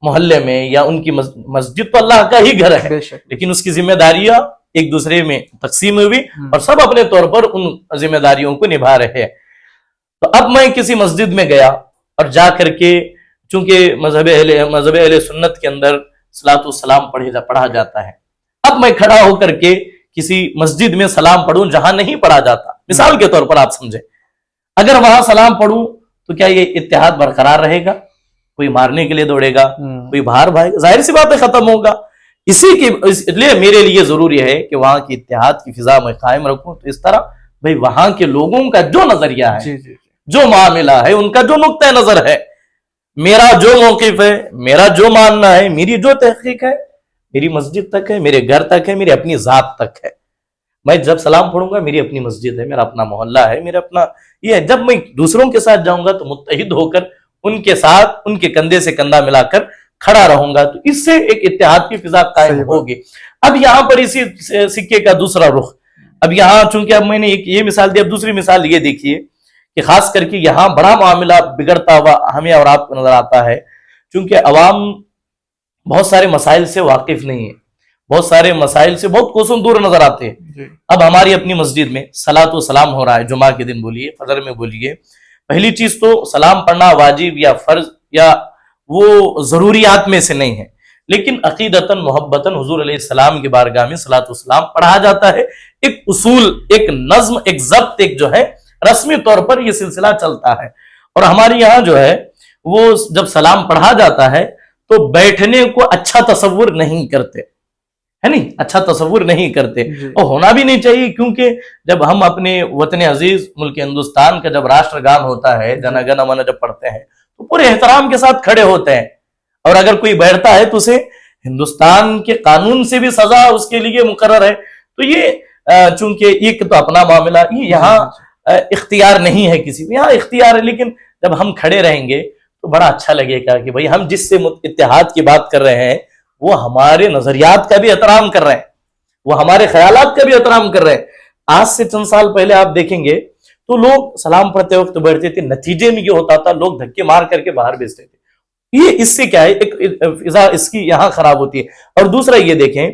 محلے میں یا ان کی مسجد تو اللہ کا ہی گھر ہے، لیکن اس کی ذمہ داریاں ایک دوسرے میں تقسیم ہوئی اور سب اپنے طور پر ان ذمہ داریوں کو نبھا رہے ہیں. تو اب میں کسی مسجد میں گیا اور جا کر کے، چونکہ مذہب اہل سنت کے اندر صلاۃ والسلام پڑھا جاتا ہے، اب میں کھڑا ہو کر کے کسی مسجد میں سلام پڑھوں جہاں نہیں پڑھا جاتا، مثال کے طور پر آپ سمجھیں، اگر وہاں سلام پڑھوں تو کیا یہ اتحاد برقرار رہے گا؟ کوئی مارنے کے لیے دوڑے گا، کوئی باہر بھاگے گا، ظاہر سی بات ہے ختم ہوگا. اس لیے میرے لیے ضروری ہے کہ وہاں کی اتحاد کی فضا میں قائم رکھوں. تو اس طرح بھئی وہاں کے لوگوں کا جو نظریہ ہے، جو معاملہ ہے، ان کا جو نقطہ نظر ہے، میرا جو موقف ہے، میرا جو ماننا ہے، میری جو تحقیق ہے، میری مسجد تک ہے، میرے گھر تک ہے، میری اپنی ذات تک ہے. میں جب سلام پڑھوں گا میری اپنی مسجد ہے، میرا اپنا محلہ ہے، میرا اپنا یہ ہے. جب میں دوسروں کے ساتھ جاؤں گا تو متحد ہو کر ان کے ساتھ، ان کے کندھے سے کندھا ملا کر کھڑا رہوں گا، تو اس سے ایک اتحاد کی فضا قائم ہوگی. اب یہاں پر اسی سکے کا دوسرا رخ، اب یہاں چونکہ اب میں نے یہ مثال دی، اب دوسری مثال یہ دیکھیے کہ خاص کر کے یہاں بڑا معاملہ بگڑتا ہوا ہمیں اور آپ کو نظر آتا ہے، چونکہ عوام بہت سارے مسائل سے واقف نہیں ہے، بہت سارے مسائل سے بہت کوسوں دور نظر آتے ہیں۔ اب ہماری اپنی مسجد میں صلاۃ و سلام ہو رہا ہے، جمعہ کے دن بولیے، فجر میں بولیے، پہلی چیز تو سلام پڑھنا واجب یا فرض یا وہ ضروریات میں سے نہیں ہے، لیکن عقیدتاً محبتاً حضور علیہ السلام کی بارگاہ میں صلاۃ و سلام پڑھا جاتا ہے۔ ایک اصول، ایک نظم، ایک ضبط، ایک جو ہے رسمی طور پر یہ سلسلہ چلتا ہے۔ اور ہمارے یہاں جو ہے وہ جب سلام پڑھا جاتا ہے تو بیٹھنے کو اچھا تصور نہیں کرتے، ہے نہیں، اچھا تصور نہیں کرتے، اور ہونا بھی نہیں چاہیے، کیونکہ جب ہم اپنے وطن عزیز ملک ہندوستان کا جب راشٹر گان ہوتا ہے، جن گن من جب پڑھتے ہیں تو پورے احترام کے ساتھ کھڑے ہوتے ہیں، اور اگر کوئی بیٹھتا ہے تو اسے ہندوستان کے قانون سے بھی سزا اس کے لیے مقرر ہے۔ تو یہ چونکہ ایک تو اپنا معاملہ، یہ یہاں اختیار نہیں ہے کسی کو، یہاں اختیار ہے، لیکن جب ہم کھڑے رہیں گے تو بڑا اچھا لگے گا کہ بھئی ہم جس سے اتحاد کی بات کر رہے ہیں وہ ہمارے نظریات کا بھی احترام کر رہے ہیں، وہ ہمارے خیالات کا بھی احترام کر رہے ہیں۔ آج سے چند سال پہلے آپ دیکھیں گے تو لوگ سلام پڑھتے وقت بیٹھتے تھے، نتیجے میں یہ ہوتا تھا لوگ دھکے مار کر کے باہر بھیجتے تھے۔ یہ اس سے کیا ہے، ایک فضا اس کی یہاں خراب ہوتی ہے۔ اور دوسرا یہ دیکھیں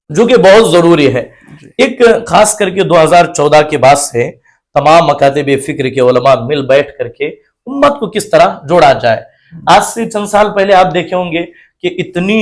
جو کہ بہت ضروری ہے، ایک خاص کر کے 2014 کے بعد سے تمام مکاتب فکر کے علماء مل بیٹھ کر کے امت کو کس طرح جوڑا جائے۔ آج سے چند سال پہلے آپ دیکھے ہوں گے کہ اتنی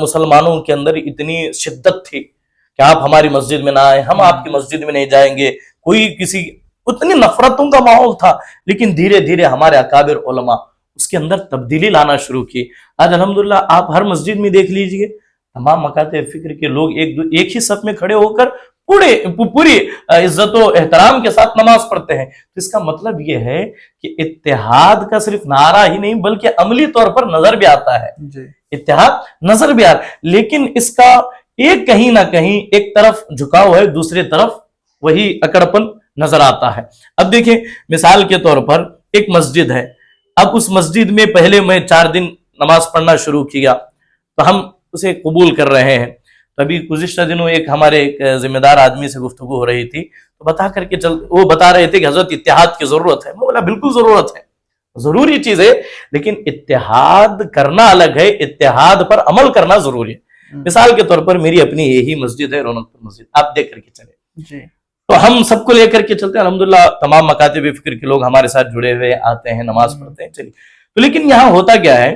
مسلمانوں کے اندر اتنی شدت تھی کہ آپ ہماری مسجد میں نہ آئیں، ہم آپ کی مسجد میں نہیں جائیں گے، کوئی کسی، اتنی نفرتوں کا ماحول تھا، لیکن دھیرے دھیرے ہمارے اکابر علماء اس کے اندر تبدیلی لانا شروع کی۔ آج الحمدللہ آپ ہر مسجد میں دیکھ لیجئے تمام مکاتب فکر کے لوگ ایک ہی صف میں کھڑے ہو کر پوری عزت و احترام کے ساتھ نماز پڑھتے ہیں۔ تو اس کا مطلب یہ ہے کہ اتحاد کا صرف نعرہ ہی نہیں بلکہ عملی طور پر نظر بھی آتا ہے، اتحاد نظر بھی آتا ہے، لیکن اس کا ایک کہیں نہ کہیں ایک طرف جھکاؤ ہے، دوسری طرف وہی اکڑپن نظر آتا ہے۔ اب دیکھیں مثال کے طور پر ایک مسجد ہے، اب اس مسجد میں پہلے میں 4 دن نماز پڑھنا شروع کیا تو ہم اسے قبول کر رہے ہیں۔ ابھی گزشتہ دنوں ایک ہمارے ایک ذمہ دار آدمی سے گفتگو ہو رہی تھی، تو وہ بتا رہے تھے کہ حضرت اتحاد کی ضرورت ہے۔ میں بولا بالکل ضرورت ہے، ضروری چیز ہے، لیکن اتحاد کرنا الگ ہے، اتحاد پر عمل کرنا ضروری ہے۔ مثال کے طور پر میری اپنی یہی مسجد ہے، رونق پور مسجد، آپ دیکھ کر کے چلے، تو ہم سب کو لے کر کے چلتے ہیں، الحمدللہ تمام مکاتب فکر کے لوگ ہمارے ساتھ جڑے ہوئے آتے ہیں، نماز پڑھتے ہیں، چلیے۔ تو لیکن یہاں ہوتا کیا ہے،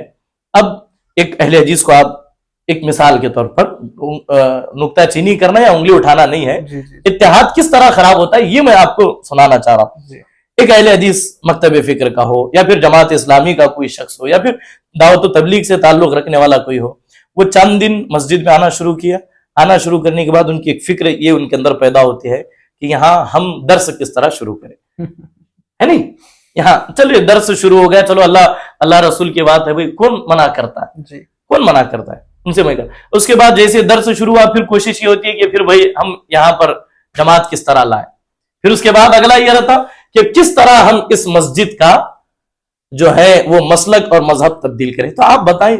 اب ایک اہل حدیث کو آپ ایک مثال کے طور پر نکتہ چینی کرنا یا انگلی اٹھانا نہیں ہے، اتحاد کس طرح خراب ہوتا ہے یہ میں آپ کو سنانا چاہ رہا ہوں۔ ایک اہل حدیث مکتب فکر کا ہو یا پھر جماعت اسلامی کا کوئی شخص ہو یا پھر دعوت و تبلیغ سے تعلق رکھنے والا کوئی ہو، وہ چند دن مسجد میں آنا شروع کیا، آنا شروع کرنے کے بعد ان کی ایک فکر یہ ان کے اندر پیدا ہوتی ہے کہ یہاں ہم درس کس طرح شروع کریں، ہے نہیں، یہاں چلیے درس شروع ہو گیا، چلو اللہ رسول کی بات ہے، بھائی کون منع کرتا ہے، کون منع کرتا ہے، ان سے میں کہا۔ اس کے بعد جیسے درس شروع ہوا پھر کوشش یہ ہوتی ہے کہ پھر بھائی ہم یہاں پر جماعت کس طرح لائیں، پھر اس کے بعد اگلا یہ رہتا کہ کس طرح ہم اس مسجد کا جو ہے وہ مسلک اور مذہب تبدیل کریں۔ تو آپ بتائیں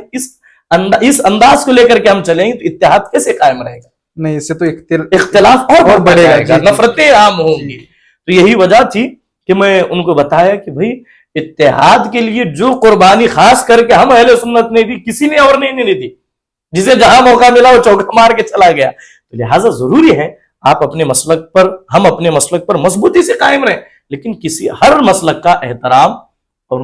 اس انداز کو لے کر کے ہم چلیں گے تو اتحاد کیسے قائم رہے گا؟ نہیں، اس سے تو اختلاف اور بڑھے گا، نفرتیں عام ہوں گی۔ تو یہی وجہ تھی کہ میں ان کو بتایا کہ بھائی اتحاد کے لیے جو قربانی خاص کر کے ہم اہل سنت نے دی کسی نے اور نہیں دی، جسے جہاں موقع ملا وہ چوکا مار کے چلا گیا۔ تو لہٰذا ضروری ہے آپ اپنے مسلک پر، ہم اپنے مسلک پر مضبوطی سے قائم رہیں، لیکن ہر مسلک کا احترام اور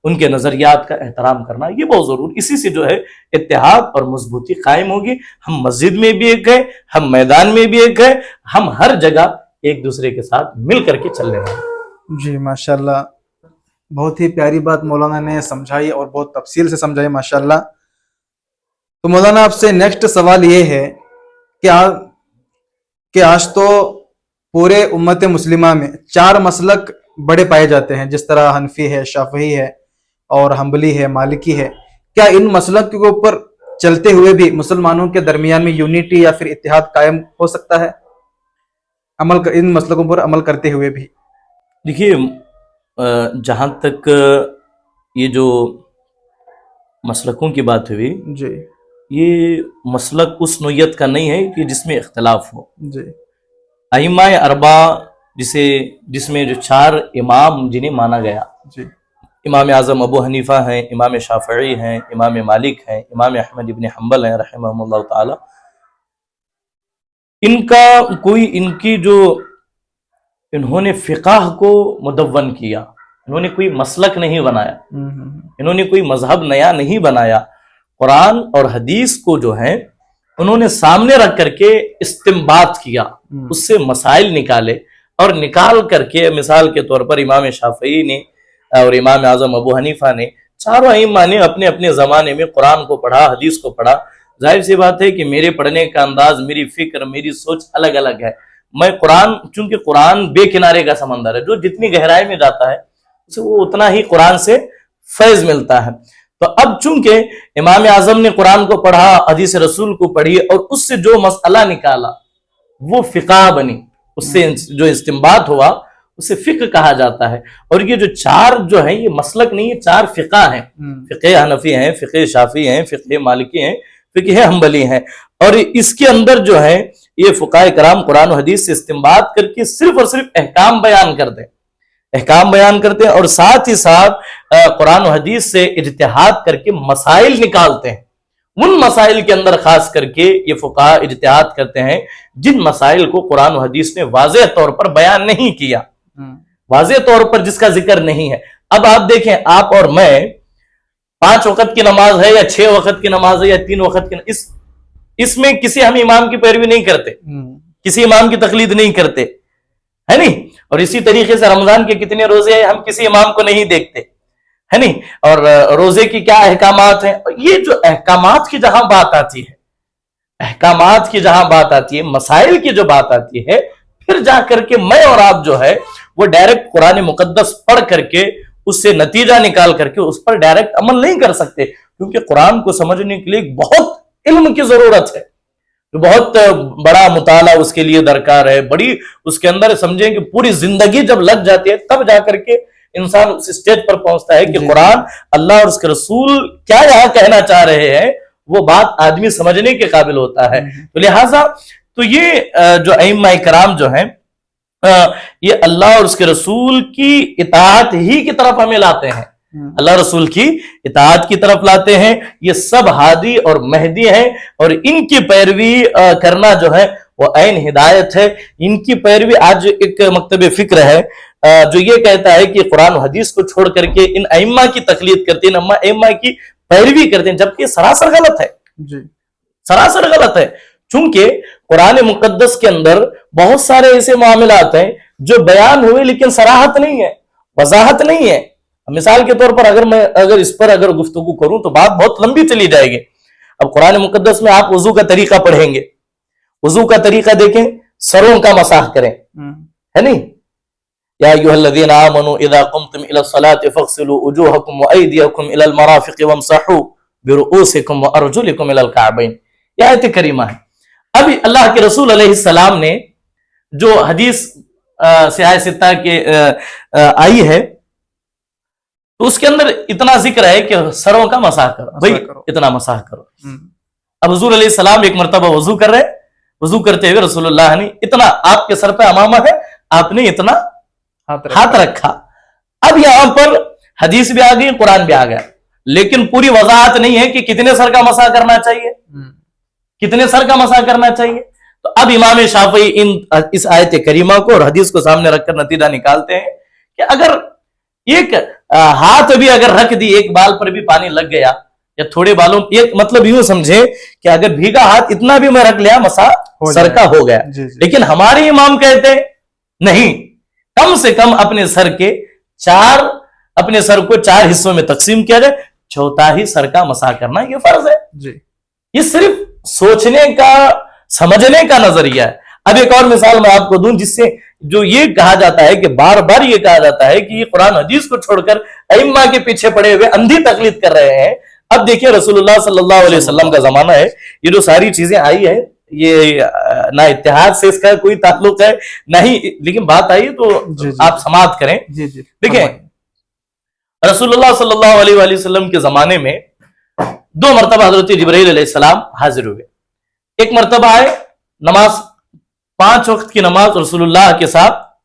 ان کے نظریات کا احترام کرنا یہ بہت ضروری، اسی سے جو ہے اتحاد اور مضبوطی قائم ہوگی۔ ہم مسجد میں بھی ایک ہے، ہم میدان میں بھی ایک ہے، ہم ہر جگہ ایک دوسرے کے ساتھ مل کر کے چلنے والے۔ جی ماشاءاللہ، بہت ہی پیاری بات مولانا نے سمجھائی اور بہت تفصیل سے سمجھائی ماشاءاللہ۔ تو مولانا آپ سے نیکسٹ سوال یہ ہے کہ آج تو پورے امت مسلمہ میں 4 مسلک بڑے پائے جاتے ہیں، جس طرح حنفی ہے، شافعی ہے اور حنبلی ہے، مالکی ہے۔ کیا ان مسلک کے اوپر چلتے ہوئے بھی مسلمانوں کے درمیان میں یونٹی یا پھر اتحاد قائم ہو سکتا ہے، ان مسلکوں پر عمل کرتے ہوئے بھی؟ دیکھیے جہاں تک یہ جو مسلکوں کی بات ہوئی، جی، یہ مسلک اس نوعیت کا نہیں ہے کہ جس میں اختلاف ہو۔ جی، ائمہ اربعہ جس میں جو 4 امام جنہیں مانا گیا، جی امام اعظم ابو حنیفہ ہیں، امام شافعی ہیں، امام مالک ہیں، امام احمد ابن حنبل ہیں رحمہ اللہ تعالی، انہوں نے فقہ کو مدون کیا، انہوں نے کوئی مسلک نہیں بنایا، انہوں نے کوئی مذہب نیا نہیں بنایا، قرآن اور حدیث کو جو ہے انہوں نے سامنے رکھ کر کے استنباط کیا، اس سے مسائل نکالے، اور نکال کر کے مثال کے طور پر امام شافعی نے اور امام اعظم ابو حنیفہ نے، چاروں ائمہ نے اپنے اپنے زمانے میں قرآن کو پڑھا، حدیث کو پڑھا۔ ظاہر سی بات ہے کہ میرے پڑھنے کا انداز، میری فکر، میری سوچ الگ الگ ہے۔ میں چونکہ قرآن بے کنارے کا سمندر ہے، جو جتنی گہرائی میں جاتا ہے اسے وہ اتنا ہی قرآن سے فیض ملتا ہے۔ تو اب چونکہ امام اعظم نے قرآن کو پڑھا، حدیث رسول کو پڑھی، اور اس سے جو مسئلہ نکالا وہ فقہ بنی، اس سے جو استنباط ہوا اسے فقہ کہا جاتا ہے۔ اور یہ جو 4 جو ہیں یہ مسلک نہیں، یہ 4 فقہ ہیں، فقہ حنفی ہیں، فقہ شافعی ہیں، فقہ مالکی ہیں، فقہ حنبلی ہیں۔ اور اس کے اندر جو ہے یہ فقہاء کرام قرآن و حدیث سے استنباط کر کے صرف اور صرف احکام بیان کرتے ہیں، اور ساتھ ہی ساتھ قرآن و حدیث سے اجتہاد کر کے مسائل نکالتے ہیں۔ ان مسائل کے اندر خاص کر کے یہ فقہاء اجتہاد کرتے ہیں جن مسائل کو قرآن و حدیث نے واضح طور پر بیان نہیں کیا، واضح طور پر جس کا ذکر نہیں ہے۔ اب آپ دیکھیں، آپ اور میں 5 وقت کی نماز ہے یا 6 وقت کی نماز ہے یا 3 وقت کی، اس میں کسی ہم امام کی پیروی نہیں کرتے، کسی امام کی تقلید نہیں کرتے، ہے نہیں؟ اور اسی طریقے سے رمضان کے کتنے روزے ہیں، ہم کسی امام کو نہیں دیکھتے، ہے نہیں؟ اور روزے کی کیا احکامات ہیں، یہ جو احکامات کی جہاں بات آتی ہے، مسائل کی جو بات آتی ہے، پھر جا کر کے میں اور آپ جو ہے وہ ڈائریکٹ قرآن مقدس پڑھ کر کے اس سے نتیجہ نکال کر کے اس پر ڈائریکٹ عمل نہیں کر سکتے، کیونکہ قرآن کو سمجھنے کے لیے بہت علم کی ضرورت ہے، بہت بڑا مطالعہ اس کے لیے درکار ہے، بڑی اس کے اندر سمجھیں کہ پوری زندگی جب لگ جاتی ہے تب جا کر کے انسان اس اسٹیج پر پہنچتا ہے کہ قرآن، اللہ اور اس کے رسول کیا یہاں کہنا چاہ رہے ہیں، وہ بات آدمی سمجھنے کے قابل ہوتا ہے۔ تو لہٰذا تو یہ جو ائمہ کرام جو ہیں یہ اللہ اور اس کے رسول کی اطاعت ہی کی طرف ہمیں لاتے ہیں، اللہ رسول کی اطاعت کی طرف لاتے ہیں۔ یہ سب ہادی اور مہدی ہیں، اور ان کی پیروی کرنا جو ہے وہ عین ہدایت ہے۔ ان کی پیروی، آج ایک مکتب فکر ہے جو یہ کہتا ہے کہ قرآن و حدیث کو چھوڑ کر کے ان ائمہ کی تقلید کرتے ہیں، ان ائمہ کی پیروی کرتے ہیں، جبکہ سراسر غلط ہے، سراسر غلط ہے۔ چونکہ قرآن مقدس کے اندر بہت سارے ایسے معاملات ہیں جو بیان ہوئے لیکن صراحت نہیں ہے، وضاحت نہیں ہے۔ مثال کے طور پر اگر اس پر گفتگو کروں تو بات بہت لمبی چلی جائے گی۔ اب قرآن مقدس میں آپ وضو کا طریقہ پڑھیں گے، وضو کا طریقہ دیکھیں، سروں کا مسح کریں، ہے نہیں؟ یا ایھا الذین آمنوا اذا قمتم الى الصلاة فاغسلوا وجوہکم وایدیکم الى المرافق وامسحوا برؤوسکم وارجلکم الى الکعبین، یہ آیت کریمہ ہے۔ اب اللہ کے رسول علیہ السلام نے جو حدیث سیاہ ستہ کے آئی ہے تو اس کے اندر اتنا ذکر ہے کہ سروں کا مسح کرو، بھائی اتنا مسح کرو۔ اب حضور علیہ السلام ایک مرتبہ وضو کر رہے، وضو کرتے ہوئے رسول اللہ نے اتنا، آپ کے سر پہ امامہ ہے، آپ نے اتنا ہاتھ رکھا۔ اب یہاں پر حدیث بھی آ گئی، قرآن بھی آ گیا، لیکن پوری وضاحت نہیں ہے کہ کتنے سر کا مسح کرنا چاہیے، کتنے سر کا مسح کرنا چاہیے۔ تو اب امام شافعی اس آیت کریمہ کو اور حدیث کو سامنے رکھ کر نتیجہ نکالتے ہیں کہ اگر ایک ہاتھ بھی اگر رکھ دی، ایک بال پر بھی پانی لگ گیا یا تھوڑے بالوں، ایک مطلب یوں سمجھے کہ اگر بھیگا ہاتھ اتنا بھی میں رکھ لیا مسح سر کا ہو گیا۔ لیکن ہمارے امام کہتے ہیں نہیں، کم سے کم اپنے سر کو 4 حصوں میں تقسیم کیا جائے، چوتھائی سر کا مسح کرنا یہ فرض ہے۔ یہ صرف سوچنے کا، سمجھنے کا نظریہ ہے۔ اب ایک اور مثال میں آپ کو دوں جس سے جو یہ کہا جاتا ہے کہ بار بار یہ کہا جاتا ہے کہ یہ قرآن حدیث کو چھوڑ کر ائمہ کے پیچھے پڑے ہوئے اندھی تقلید کر رہے ہیں۔ اب دیکھیں رسول اللہ صلی اللہ علیہ وسلم کا زمانہ ہے، یہ جو ساری چیزیں آئی ہے یہ نہ اتحاد سے اس کا کوئی تعلق ہے نہ ہی، لیکن بات آئی تو آپ سماعت کریں۔ دیکھیں رسول اللہ صلی اللہ علیہ وآلہ وسلم کے زمانے میں 2 مرتبہ حضرت جبرائیل علیہ السلام حاضر ہوئے۔ ایک مرتبہ آئے، نماز 5 وقت کی نماز رسول اللہ کے ساتھ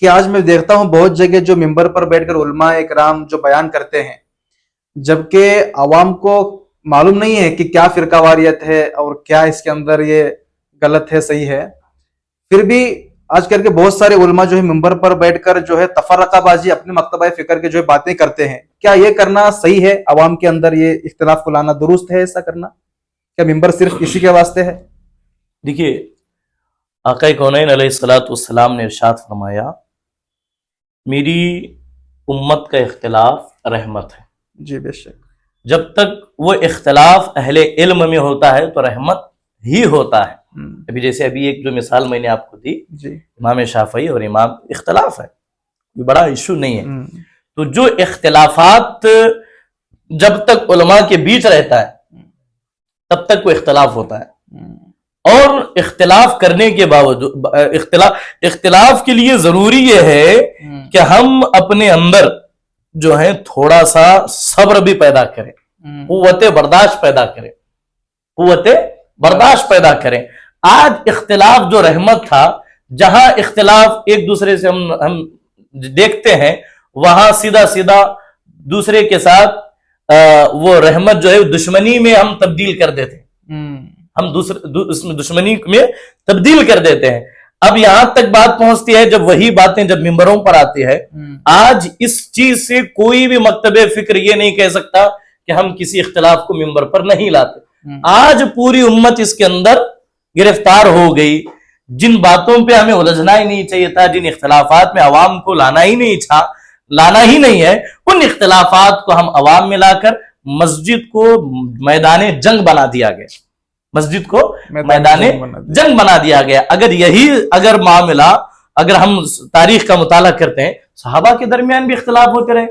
کہ آج میں دیکھتا ہوں بہت جگہ جو ممبر پر بیٹھ کر علماء اکرام جو بیان کرتے ہیں، جبکہ عوام کو معلوم نہیں ہے کہ کیا فرقہ واریت ہے اور کیا اس کے اندر یہ غلط ہے صحیح ہے، پھر بھی آج کل کے بہت سارے علماء جو ہے ممبر پر بیٹھ کر جو ہے تفرقہ بازی اپنے مکتبہ فکر کے جو ہے باتیں کرتے ہیں. کیا یہ کرنا صحیح ہے؟ عوام کے اندر یہ اختلاف کو لانا درست ہے؟ ایسا کرنا کیا ممبر صرف اسی کے واسطے ہے؟ دیکھیے، آقا کونین علیہ الصلوۃ والسلام نے ارشاد فرمایا میری امت کا اختلاف رحمت ہے. جی بے شک. جب تک وہ اختلاف اہل علم میں ہوتا ہے تو رحمت ہی ہوتا ہے. ابھی ایک جو مثال میں نے آپ کو دی، جی امام شافعی اور امام اختلاف ہے، کوئی بڑا ایشو نہیں ہے. تو جو اختلافات جب تک علماء کے بیچ رہتا ہے تب تک وہ اختلاف ہوتا ہے. اور اختلاف کرنے کے باوجود اختلاف کے لیے ضروری یہ ہے کہ ہم اپنے اندر جو ہے تھوڑا سا صبر بھی پیدا کریں، قوت برداشت پیدا کریں. آج اختلاف جو رحمت تھا، جہاں اختلاف ایک دوسرے سے ہم دیکھتے ہیں وہاں سیدھا دوسرے کے ساتھ وہ رحمت جو ہے دشمنی میں ہم تبدیل کر دیتے ہیں. ہم دشمنی میں تبدیل کر دیتے ہیں. اب یہاں تک بات پہنچتی ہے جب وہی باتیں جب ممبروں پر آتی ہے. آج اس چیز سے کوئی بھی مکتب فکر یہ نہیں کہہ سکتا کہ ہم کسی اختلاف کو ممبر پر نہیں لاتے. آج پوری امت اس کے اندر گرفتار ہو گئی. جن باتوں پہ ہمیں الجھنا ہی نہیں چاہیے تھا، جن اختلافات میں عوام کو لانا ہی نہیں ہے، ان اختلافات کو ہم عوام میں لا کر مسجد کو میدان جنگ بنا دیا گیا. مسجد کو میدان جنگ بنا دیا گیا. اگر معاملہ اگر ہم تاریخ کا مطالعہ کرتے ہیں، صحابہ کے درمیان بھی اختلاف ہوتے رہے،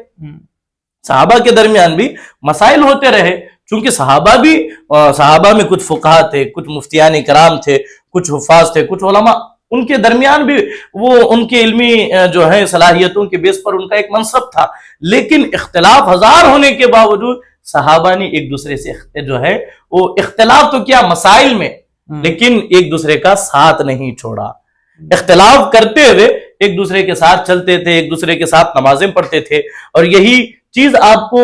صحابہ کے درمیان بھی مسائل ہوتے رہے. چونکہ صحابہ میں کچھ فقہاء تھے، کچھ مفتیان کرام تھے، کچھ حفاظ تھے، کچھ علماء، ان کے درمیان بھی وہ ان کے علمی جو ہے صلاحیتوں کے بیس پر ان کا ایک منصب تھا. لیکن اختلاف ہزار ہونے کے باوجود صحابہ نے ایک دوسرے سے جو ہے وہ اختلاف تو کیا مسائل میں، لیکن ایک دوسرے کا ساتھ نہیں چھوڑا. اختلاف کرتے ہوئے ایک دوسرے کے ساتھ چلتے تھے، ایک دوسرے کے ساتھ نمازیں پڑھتے تھے. اور یہی چیز آپ کو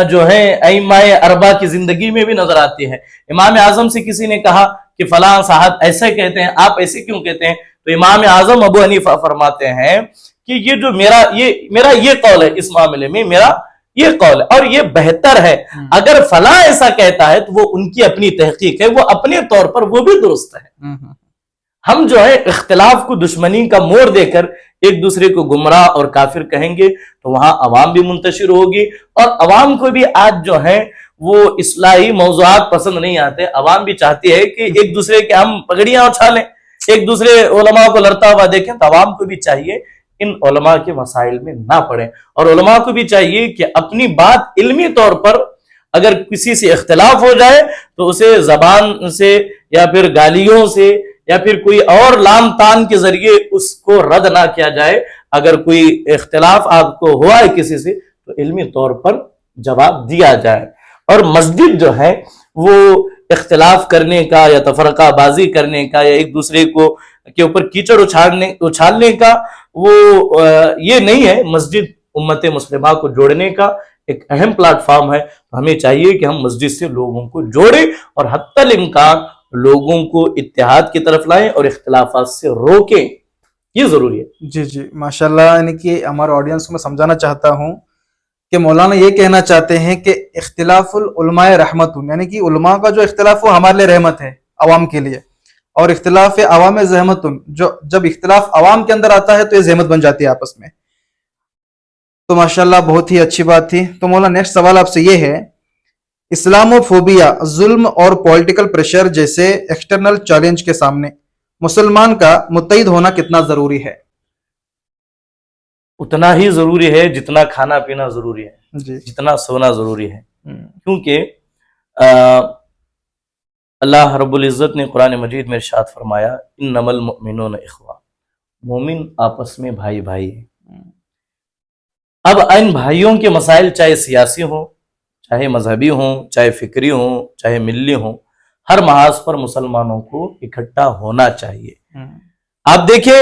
جو ہے ائمہ اربعہ کی زندگی میں بھی نظر آتی ہے. امام اعظم سے کسی نے کہا کہ فلاں صاحب ایسے کہتے ہیں، آپ ایسے کیوں کہتے ہیں؟ تو امام اعظم ابو حنیفہ فرماتے ہیں کہ یہ جو میرا یہ قول ہے، اس معاملے میں میرا یہ قول ہے اور یہ بہتر ہے. اگر فلاں ایسا کہتا ہے تو وہ ان کی اپنی تحقیق ہے، وہ اپنے طور پر وہ بھی درست ہے. ہم جو ہے اختلاف کو دشمنی کا موڑ دے کر ایک دوسرے کو گمراہ اور کافر کہیں گے تو وہاں عوام بھی منتشر ہوگی. اور عوام کو بھی آج جو ہے وہ اصلاحی موضوعات پسند نہیں آتے. عوام بھی چاہتی ہے کہ ایک دوسرے کے ہم پگڑیاں اچھالیں، ایک دوسرے علماء کو لڑتا ہوا دیکھیں. تو عوام کو بھی چاہیے ان علماء کے مسائل میں نہ پڑیں، اور علماء کو بھی چاہیے کہ اپنی بات علمی طور پر اگر کسی سے اختلاف ہو جائے تو اسے زبان سے یا پھر گالیوں سے یا پھر کوئی اور لام تان کے ذریعے اس کو رد نہ کیا جائے. اگر کوئی اختلاف آپ کو ہوا ہے کسی سے تو علمی طور پر جواب دیا جائے. اور مسجد جو ہے وہ اختلاف کرنے کا یا تفرقہ بازی کرنے کا یا ایک دوسرے کے اوپر کیچڑ اچھالنے کا وہ یہ نہیں ہے. مسجد امت مسلمہ کو جوڑنے کا ایک اہم پلیٹ فارم ہے. ہمیں چاہیے کہ ہم مسجد سے لوگوں کو جوڑیں اور حتی الامکان لوگوں کو اتحاد کی طرف لائیں اور اختلافات سے روکیں. یہ ضروری ہے. جی ماشاءاللہ. یعنی کہ ہمارے آڈینس کو میں سمجھانا چاہتا ہوں کہ مولانا یہ کہنا چاہتے ہیں کہ اختلاف العلماء رحمت، یعنی کہ علماء کا جو اختلاف وہ ہمارے لیے رحمت ہے عوام کے لیے، اور اختلاف عوام زحمت، جب اختلاف عوام کے اندر آتا ہے تو یہ زحمت بن جاتی ہے آپس میں. تو ماشاءاللہ بہت ہی اچھی بات تھی. تو مولانا نیکسٹ سوال آپ سے یہ ہے، اسلامو فوبیا، ظلم اور پولیٹیکل پریشر جیسے ایکسٹرنل چیلنج کے سامنے مسلمان کا متحد ہونا کتنا ضروری ہے؟ اتنا ہی ضروری ہے جتنا کھانا پینا ضروری ہے، جی جتنا سونا ضروری ہے. کیونکہ اللہ رب العزت نے قرآن مجید میں ارشاد فرمایا انما المؤمنون اخوہ، مومن آپس میں بھائی ہیں. اب ان بھائیوں کے مسائل چاہے سیاسی ہوں، چاہے مذہبی ہوں، چاہے فکری ہوں، چاہے ملی ہوں، ہر محاذ پر مسلمانوں کو اکٹھا ہونا چاہیے. آپ دیکھیں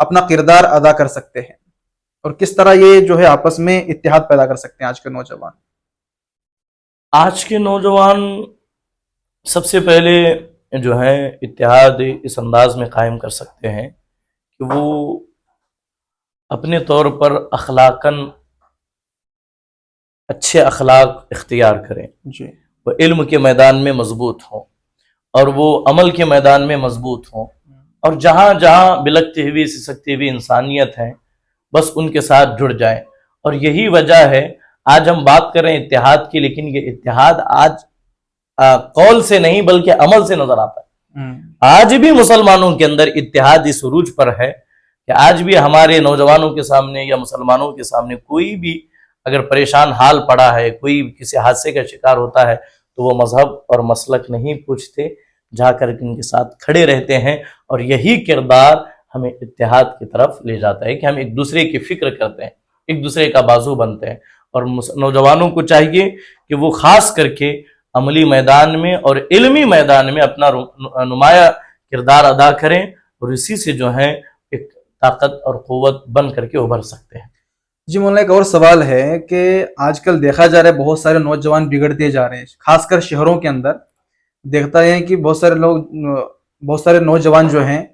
اپنا کردار ادا کر سکتے ہیں، اور کس طرح یہ جو ہے آپس میں اتحاد پیدا کر سکتے ہیں آج کے نوجوان؟ آج کے نوجوان سب سے پہلے جو ہے اتحاد اس انداز میں قائم کر سکتے ہیں کہ وہ اپنے طور پر اخلاقاً اچھے اخلاق اختیار کریں، جی وہ علم کے میدان میں مضبوط ہوں اور وہ عمل کے میدان میں مضبوط ہوں، اور جہاں جہاں بلکتی ہوئی سسکتی ہوئی انسانیت ہے بس ان کے ساتھ جڑ جائیں۔ اور یہی وجہ ہے آج ہم بات کر رہے ہیں اتحاد کی، لیکن یہ اتحاد آج قول سے نہیں بلکہ عمل سے نظر آتا ہے۔ آج بھی مسلمانوں کے اندر اتحاد اس عروج پر ہے کہ آج بھی ہمارے نوجوانوں کے سامنے یا مسلمانوں کے سامنے کوئی بھی اگر پریشان حال پڑا ہے، کوئی کسی حادثے کا شکار ہوتا ہے تو وہ مذہب اور مسلک نہیں پوچھتے، جا کر ان کے ساتھ کھڑے رہتے ہیں، اور یہی کردار ہمیں اتحاد کی طرف لے جاتا ہے کہ ہم ایک دوسرے کی فکر کرتے ہیں، ایک دوسرے کا بازو بنتے ہیں۔ اور نوجوانوں کو چاہیے کہ وہ خاص کر کے عملی میدان میں اور علمی میدان میں اپنا نمایاں کردار ادا کریں، اور اسی سے جو ہے ایک طاقت اور قوت بن کر کے ابھر سکتے ہیں۔ جی مولانا، ایک اور سوال ہے کہ آج کل دیکھا جا رہا ہے بہت سارے نوجوان بگڑتے جا رہے ہیں، خاص کر شہروں کے اندر دیکھتا ہے کہ بہت سارے نوجوان جو ہیں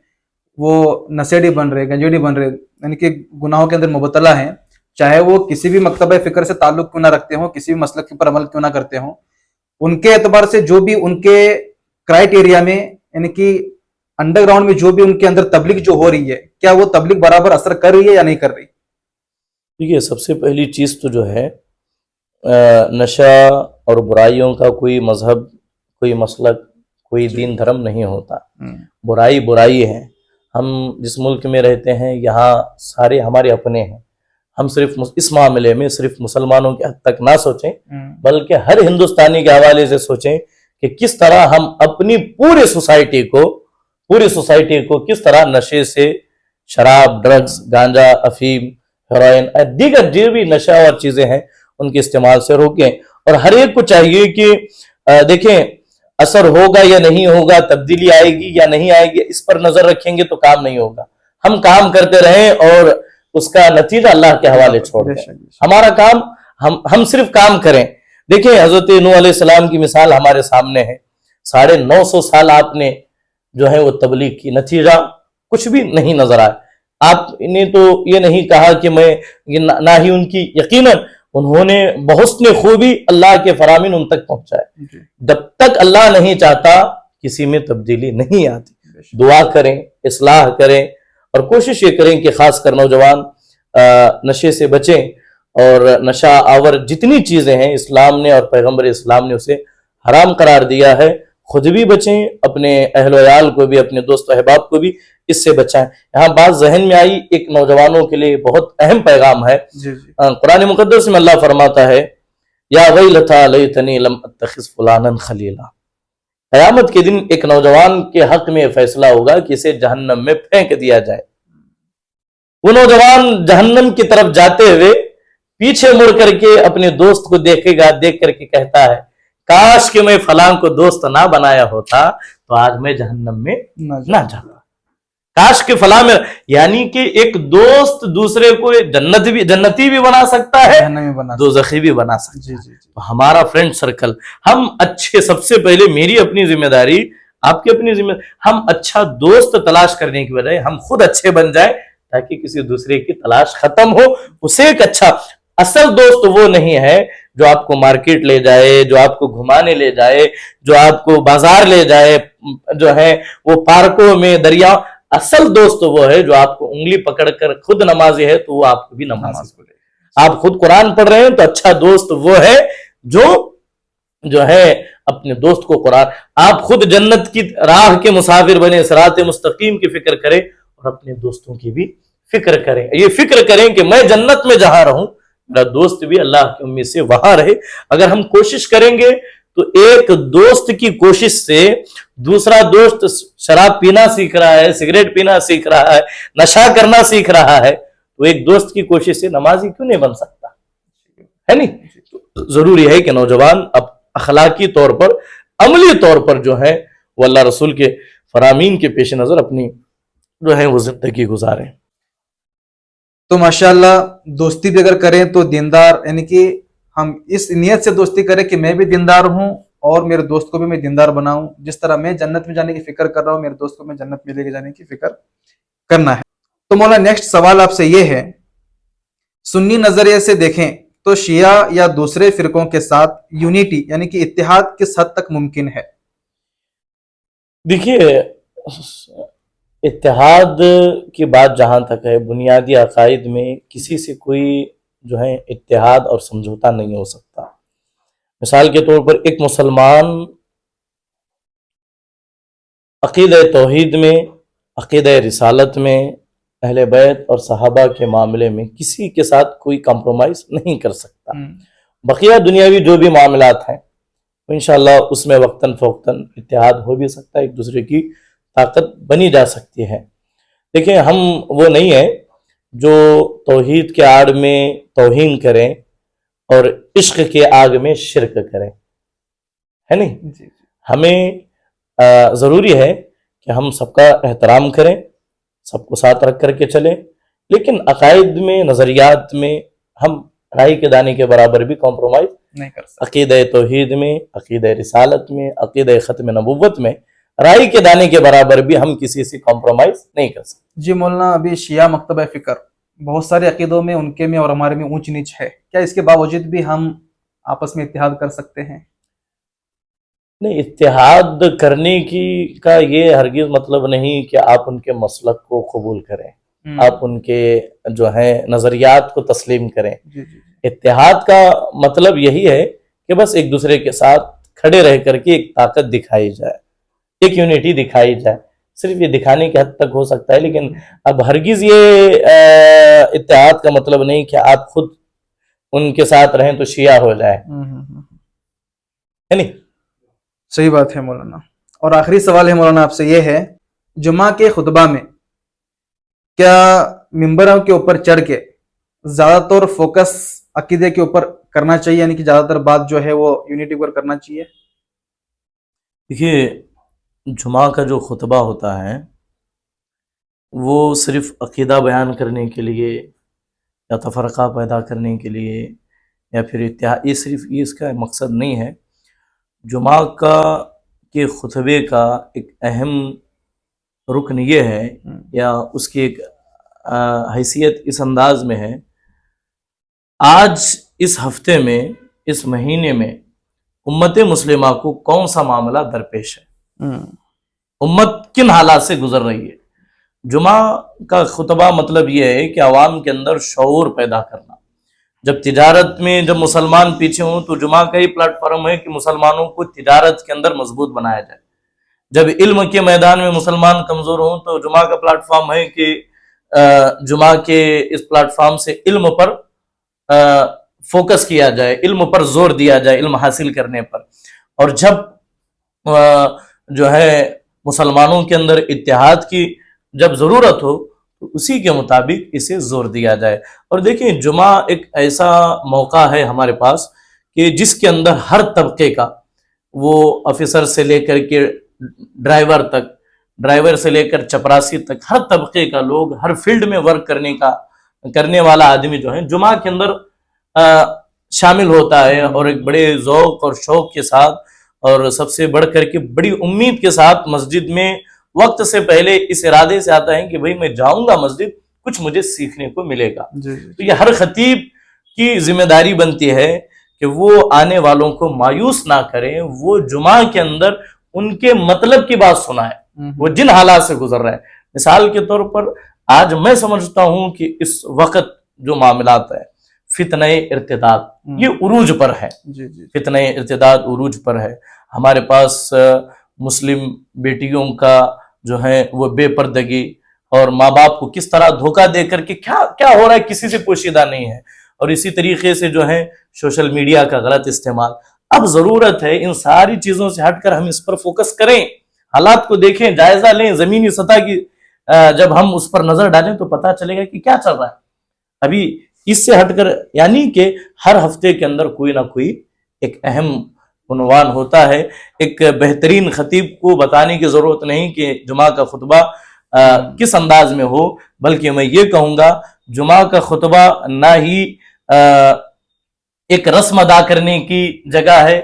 وہ نشیڑی بن رہے، گنجیڑی بن رہے، یعنی کہ گناہوں کے اندر مبتلا ہیں، چاہے وہ کسی بھی مکتبہ فکر سے تعلق کیوں نہ رکھتے ہوں، کسی بھی مسلک کے اوپر عمل کیوں نہ کرتے ہوں، ان کے اعتبار سے جو بھی ان کے کرائٹیریا میں، یعنی کہ انڈر گراؤنڈ میں جو بھی ان کے اندر تبلیغ جو ہو رہی ہے، کیا وہ تبلیغ برابر اثر کر رہی ہے یا نہیں کر رہی؟ دیکھیے، سب سے پہلی چیز تو جو ہے نشہ اور برائیوں کا کوئی مذہب، کوئی مسلک، کوئی دین دھرم نہیں ہوتا۔ برائی برائی ہے۔ ہم جس ملک میں رہتے ہیں یہاں سارے ہمارے اپنے ہیں، ہم صرف اس معاملے میں صرف مسلمانوں کے حد تک نہ سوچیں بلکہ ہر ہندوستانی کے حوالے سے سوچیں کہ کس طرح ہم اپنی پوری سوسائٹی کو کس طرح نشے سے، شراب، ڈرگز، گانجا، افیم، ہیروئن، دیگر جو بھی نشہ اور چیزیں ہیں ان کے استعمال سے روکیں۔ اور ہر ایک کو چاہیے کہ دیکھیں اثر ہوگا یا نہیں ہوگا، تبدیلی آئے گی یا نہیں آئے گی، اس پر نظر رکھیں گے تو کام نہیں ہوگا۔ ہم کام کرتے رہیں اور اس کا نتیجہ اللہ کے حوالے چھوڑ دیں۔ ہمارا کام، ہم صرف کام کریں۔ دیکھیں حضرت نوح علیہ السلام کی مثال ہمارے سامنے ہے، 950 سال آپ نے جو ہے وہ تبلیغ کی، نتیجہ کچھ بھی نہیں نظر آیا۔ آپ نے تو یہ نہیں کہا کہ میں، نہ ہی ان کی، یقیناً انہوں نے بحسن خوبی اللہ کے فرامین ان تک پہنچائے۔ جب تک اللہ نہیں چاہتا کسی میں تبدیلی نہیں آتی۔ دعا کریں، اصلاح کریں، اور کوشش یہ کریں کہ خاص کر نوجوان نشے سے بچیں، اور نشہ آور جتنی چیزیں ہیں اسلام نے اور پیغمبر اسلام نے اسے حرام قرار دیا ہے، خود بھی بچیں، اپنے اہل و عیال کو بھی، اپنے دوست و احباب کو بھی اس سے بچائیں۔ یہاں بات ذہن میں آئی، ایک نوجوانوں کے لیے بہت اہم پیغام ہے۔ قرآن مقدس میں اللہ فرماتا ہے یا ویلتا لیتنی لم اتخذ فلانا خلیلا۔ قیامت کے دن ایک نوجوان کے حق میں فیصلہ ہوگا کہ اسے جہنم میں پھینک دیا جائے۔ وہ نوجوان جہنم کی طرف جاتے ہوئے پیچھے مڑ کر کے اپنے دوست کو دیکھے گا، دیکھ کر کے کہتا ہے کاش کہ میں فلاں کو دوست نہ بنایا ہوتا تو آج میں جہنم میں نہ جاتا۔ کاش کہ فلاں میں، یعنی کہ ایک دوست دوسرے کو جنتی بھی بنا سکتا ہے، دوزخی بھی بنا سکتا ہے۔ تو ہمارا فرینڈ سرکل، ہم اچھے، سب سے پہلے میری اپنی ذمہ داری، آپ کی اپنی ذمہ داری، ہم اچھا دوست تلاش کرنے کی بجائے ہم خود اچھے بن جائیں تاکہ کسی دوسرے کی تلاش ختم ہو۔ اسے ایک اچھا، اصل دوست وہ نہیں ہے جو آپ کو مارکیٹ لے جائے، جو آپ کو گھمانے لے جائے، جو آپ کو بازار لے جائے، جو ہے وہ پارکوں میں، دریا۔ اصل دوست وہ ہے جو آپ کو انگلی پکڑ کر، خود نمازی ہے تو وہ آپ کو بھی نمازی بولے۔ آپ خود قرآن پڑھ رہے ہیں تو اچھا دوست وہ ہے جو ہے اپنے دوست کو قرآن، آپ خود جنت کی راہ کے مسافر بنے، صراط مستقیم کی فکر کریں اور اپنے دوستوں کی بھی فکر کریں۔ یہ فکر کریں کہ میں جنت میں جہاں رہوں میرا دوست بھی اللہ کی امید سے وہاں رہے۔ اگر ہم کوشش کریں گے تو ایک دوست کی کوشش سے دوسرا دوست شراب پینا سیکھ رہا ہے، سگریٹ پینا سیکھ رہا ہے، نشہ کرنا سیکھ رہا ہے، تو ایک دوست کی کوشش سے نمازی کیوں نہیں بن سکتا ہے؟ نہیں، ضروری ہے کہ نوجوان اب اخلاقی طور پر، عملی طور پر جو ہے وہ اللہ رسول کے فرامین کے پیش نظر اپنی جو ہے وہ زندگی گزاریں۔ تو ماشاءاللہ دوستی بھی اگر کریں تو دیندار، یعنی کہ ہم اس نیت سے دوستی کریں کہ میں بھی دیندار ہوں اور میرے دوست کو بھی میں دیندار بناؤں، جس طرح میں جنت میں جانے کی فکر کر رہا ہوں میرے دوست کو میں جنت میں لے کے جانے کی فکر کرنا ہے۔ تو مولانا نیکسٹ سوال آپ سے یہ ہے، سنی نظریے سے دیکھیں تو شیعہ یا دوسرے فرقوں کے ساتھ یونیٹی یعنی کہ اتحاد کس حد تک ممکن ہے؟ دیکھیے، اتحاد کی بات جہاں تک ہے، بنیادی عقائد میں کسی سے کوئی جو ہے اتحاد اور سمجھوتا نہیں ہو سکتا۔ مثال کے طور پر ایک مسلمان عقیدہ توحید میں، عقیدہ رسالت میں، اہل بیت اور صحابہ کے معاملے میں کسی کے ساتھ کوئی کمپرومائز نہیں کر سکتا۔ بقیہ دنیاوی جو بھی معاملات ہیں انشاءاللہ اس میں وقتاً فوقتاً اتحاد ہو بھی سکتا ہے، ایک دوسرے کی طاقت بنی جا سکتی ہے۔ دیکھیں، ہم وہ نہیں ہیں جو توحید کے آڑ میں توہین کریں اور عشق کے آگ میں شرک کریں، ہے نہیں؟ ہمیں ضروری ہے کہ ہم سب کا احترام کریں، سب کو ساتھ رکھ کر کے چلیں، لیکن عقائد میں، نظریات میں ہم رائی کے دانے کے برابر بھی کمپرومائز نہیں کر سکتے۔ عقیدہ توحید میں، عقیدہ رسالت میں، عقیدہ ختم نبوت میں رائی کے دانے کے برابر بھی ہم کسی سے کمپرومائز نہیں کر سکتے۔ جی مولانا، ابھی شیعہ مکتبہ فکر بہت سارے عقیدوں میں ان کے میں اور ہمارے میں اونچ نیچ ہے، کیا اس کے باوجود بھی ہم آپس میں اتحاد کر سکتے ہیں؟ نہیں، اتحاد کرنے کا یہ ہرگز مطلب نہیں کہ آپ ان کے مسلک کو قبول کریں، آپ ان کے جو ہے نظریات کو تسلیم کریں۔ اتحاد کا مطلب یہی ہے کہ بس ایک دوسرے کے ساتھ کھڑے رہ کر کے ایک طاقت دکھائی جائے، ایک یونٹی دکھائی جائے، صرف یہ دکھانے کی حد تک ہو سکتا ہے، لیکن اب ہرگز یہ اتحاد کا مطلب نہیں کہ آپ خود ان کے ساتھ رہیں تو شیعہ ہو جائے، ہے نہیں؟ صحیح بات ہے مولانا۔ اور آخری سوال ہے مولانا آپ سے یہ ہے، جمعہ کے خطبہ میں کیا ممبروں کے اوپر چڑھ کے زیادہ تر فوکس عقیدے کے اوپر کرنا چاہیے، یعنی کہ زیادہ تر بات جو ہے وہ یونٹی پر کرنا چاہیے؟ دیکھیے، جمعہ کا جو خطبہ ہوتا ہے وہ صرف عقیدہ بیان کرنے کے لیے یا تفرقہ پیدا کرنے کے لیے یا پھر اتحاد، یہ صرف یہ اس کا مقصد نہیں ہے۔ جمعہ کے خطبے کا ایک اہم رکن یہ ہے یا اس کی ایک حیثیت اس انداز میں ہے، آج اس ہفتے میں، اس مہینے میں امت مسلمہ کو کون سا معاملہ درپیش ہے، امت کن حالات سے گزر رہی ہے۔ جمعہ کا خطبہ مطلب یہ ہے کہ عوام کے اندر شعور پیدا کرنا۔ جب تجارت میں جب مسلمان پیچھے ہوں تو جمعہ کا ہی پلیٹ فارم ہے کہ مسلمانوں کو تجارت کے اندر مضبوط بنایا جائے۔ جب علم کے میدان میں مسلمان کمزور ہوں تو جمعہ کا پلیٹ فارم ہے کہ جمعہ کے اس پلیٹ فارم سے علم پر فوکس کیا جائے، علم پر زور دیا جائے، علم حاصل کرنے پر۔ اور جب جو ہے مسلمانوں کے اندر اتحاد کی جب ضرورت ہو تو اسی کے مطابق اسے زور دیا جائے۔ اور دیکھیں، جمعہ ایک ایسا موقع ہے ہمارے پاس کہ جس کے اندر ہر طبقے کا، وہ آفیسر سے لے کر کے ڈرائیور تک، ڈرائیور سے لے کر چپراسی تک، ہر طبقے کا لوگ، ہر فیلڈ میں ورک کرنے والا آدمی جو ہے جمعہ کے اندر شامل ہوتا ہے، اور ایک بڑے ذوق اور شوق کے ساتھ اور سب سے بڑھ کر کے بڑی امید کے ساتھ مسجد میں وقت سے پہلے اس ارادے سے آتا ہے کہ بھئی میں جاؤں گا مسجد، کچھ مجھے سیکھنے کو ملے گا۔ تو یہ ہر خطیب کی ذمہ داری بنتی ہے کہ وہ آنے والوں کو مایوس نہ کریں، وہ جمعہ کے اندر ان کے مطلب کی بات سنائے، وہ جن حالات سے گزر رہا ہے۔ مثال کے طور پر آج میں سمجھتا ہوں کہ اس وقت جو معاملات ہے، فتنہ ارتداد یہ عروج پر ہے، فتنہ ارتداد عروج پر ہے۔ ہمارے پاس مسلم بیٹیوں کا جو ہے وہ بے پردگی اور ماں باپ کو کس طرح دھوکہ دے کر کے کیا ہو رہا ہے کسی سے پوشیدہ نہیں ہے، اور اسی طریقے سے جو ہے سوشل میڈیا کا غلط استعمال۔ اب ضرورت ہے ان ساری چیزوں سے ہٹ کر ہم اس پر فوکس کریں، حالات کو دیکھیں، جائزہ لیں، زمینی سطح کی جب ہم اس پر نظر ڈالیں تو پتہ چلے گا کہ کیا چل رہا ہے۔ ابھی اس سے ہٹ کر، یعنی کہ ہر ہفتے کے اندر کوئی نہ کوئی ایک اہم عنوان ہوتا ہے۔ ایک بہترین خطیب کو بتانے کی ضرورت نہیں کہ جمعہ کا خطبہ کس انداز میں ہو، بلکہ میں یہ کہوں گا جمعہ کا خطبہ نہ ہی ایک رسم ادا کرنے کی جگہ ہے،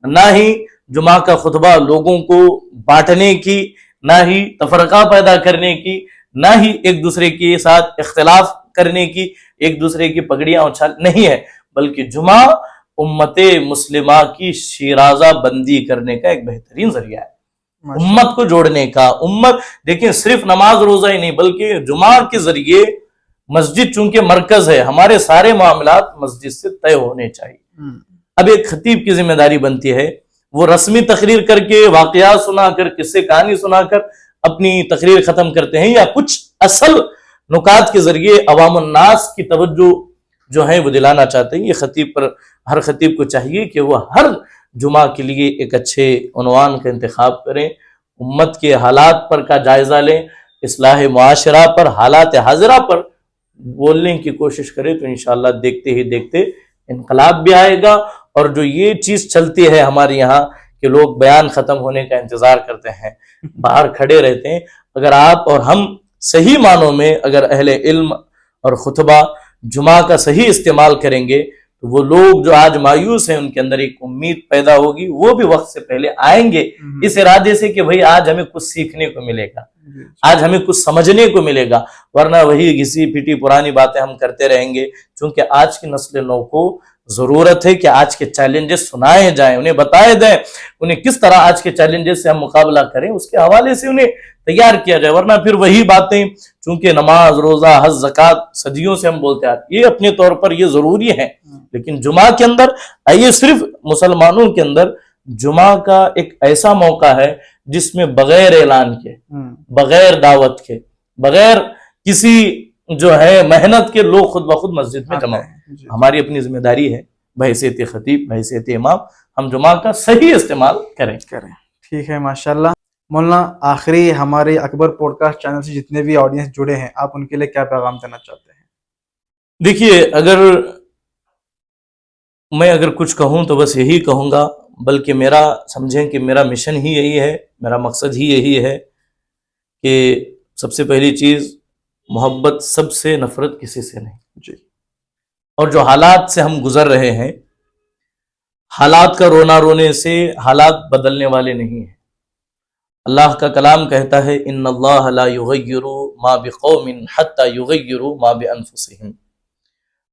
نہ ہی جمعہ کا خطبہ لوگوں کو بانٹنے کی، نہ ہی تفرقہ پیدا کرنے کی، نہ ہی ایک دوسرے کے ساتھ اختلاف کرنے کی، ایک دوسرے کی پگڑیاں اچھال نہیں ہے، بلکہ جمعہ امت مسلمہ کی شیرازہ بندی کرنے کا ایک بہترین ذریعہ ہے، امت کو جوڑنے کا۔ امت دیکھیں صرف نماز روزہ ہی نہیں بلکہ جمعہ کے ذریعے مسجد چونکہ مرکز ہے، ہمارے سارے معاملات مسجد سے طے ہونے چاہیے۔ اب ایک خطیب کی ذمہ داری بنتی ہے وہ رسمی تقریر کر کے، واقعات سنا کر، قصے کہانی سنا کر اپنی تقریر ختم کرتے ہیں، یا کچھ اصل نکات کے ذریعے عوام الناس کی توجہ جو ہے وہ دلانا چاہتے ہیں۔ یہ خطیب پر، ہر خطیب کو چاہیے کہ وہ ہر جمعہ کے لیے ایک اچھے عنوان کا انتخاب کریں، امت کے حالات پر کا جائزہ لیں، اصلاح معاشرہ پر، حالات حاضرہ پر بولنے کی کوشش کریں، تو انشاءاللہ دیکھتے ہی دیکھتے انقلاب بھی آئے گا۔ اور جو یہ چیز چلتی ہے ہمارے یہاں کہ لوگ بیان ختم ہونے کا انتظار کرتے ہیں، باہر کھڑے رہتے ہیں، اگر آپ اور ہم صحیح معنوں میں اگر اہل علم اور خطبہ جمعہ کا صحیح استعمال کریں گے تو وہ لوگ جو آج مایوس ہیں ان کے اندر ایک امید پیدا ہوگی، وہ بھی وقت سے پہلے آئیں گے اس ارادے سے کہ بھئی آج ہمیں کچھ سیکھنے کو ملے گا، آج ہمیں کچھ سمجھنے کو ملے گا، ورنہ وہی گھسی پھٹی پرانی باتیں ہم کرتے رہیں گے۔ چونکہ آج کی نسل نو کو ضرورت ہے کہ آج کے چیلنجز سنائے جائیں، انہیں بتائے جائیں، انہیں کس طرح آج کے چیلنجز سے ہم مقابلہ کریں، اس کے حوالے سے انہیں تیار کیا جائے، ورنہ پھر وہی باتیں چونکہ نماز روزہ حج زکوٰۃ صدیوں سے ہم بولتے ہیں، یہ اپنے طور پر یہ ضروری ہے، لیکن جمعہ کے اندر یہ صرف مسلمانوں کے اندر جمعہ کا ایک ایسا موقع ہے جس میں بغیر اعلان کے، بغیر دعوت کے، بغیر کسی جو ہے محنت کے لوگ خود بخود مسجد میں جمع ہوں۔ ہماری اپنی ذمہ داری ہے بحیثیت خطیب، بحیثیت امام، ہم جمعہ کا صحیح استعمال کریں۔ ٹھیک ہے، ماشاءاللہ۔ مولانا آخری ہمارے اکبر پوڈ کاسٹ چینل سے جتنے بھی آڈینس جڑے ہیں، آپ ان کے لیے کیا پیغام دینا چاہتے ہیں؟ دیکھیے، اگر کچھ کہوں تو بس یہی کہوں گا، بلکہ میرا سمجھیں کہ میرا مشن ہی یہی ہے، میرا مقصد ہی یہی ہے کہ سب سے پہلی چیز محبت، سب سے نفرت کسی سے نہیں جی۔ اور جو حالات سے ہم گزر رہے ہیں، حالات کا رونا رونے سے حالات بدلنے والے نہیں ہیں۔ اللہ کا کلام کہتا ہے ان اللہ لا یغیر ما بقوم حتی یغیروا ما بانفسہم،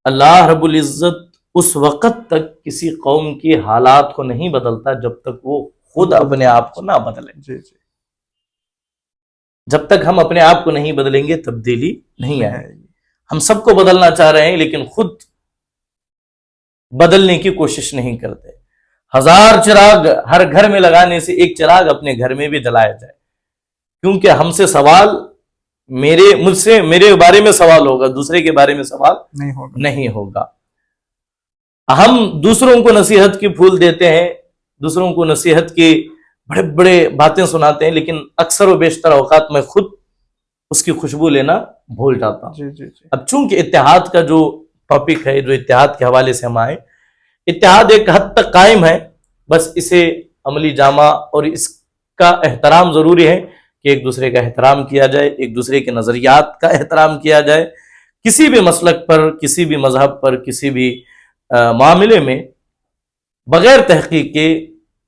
اللہ رب العزت اس وقت تک کسی قوم کی حالات کو نہیں بدلتا جب تک وہ خود اپنے آپ کو نہ بدلے۔ جی جی، جب تک ہم اپنے آپ کو نہیں بدلیں گے تبدیلی نہیں آئے گی۔ ہم سب کو بدلنا چاہ رہے ہیں لیکن خود بدلنے کی کوشش نہیں کرتے۔ 1000 چراغ ہر گھر میں لگانے سے ایک چراغ اپنے گھر میں بھی جلایا جائے، کیونکہ ہم سے سوال میرے بارے میں سوال ہوگا، دوسرے کے بارے میں سوال نہیں ہوگا۔ ہم دوسروں کو نصیحت کی پھول دیتے ہیں، دوسروں کو نصیحت کی بڑے بڑے باتیں سناتے ہیں، لیکن اکثر و بیشتر اوقات میں خود اس کی خوشبو لینا بھول جاتا ہوں۔ اب چونکہ اتحاد کا جو ٹاپک ہے، جو اتحاد کے حوالے سے ہم آئے، اتحاد ایک حد تک قائم ہے، بس اسے عملی جامہ اور اس کا احترام ضروری ہے کہ ایک دوسرے کا احترام کیا جائے، ایک دوسرے کے نظریات کا احترام کیا جائے، کسی بھی مسلک پر، کسی بھی مذہب پر، کسی بھی معاملے میں بغیر تحقیق کے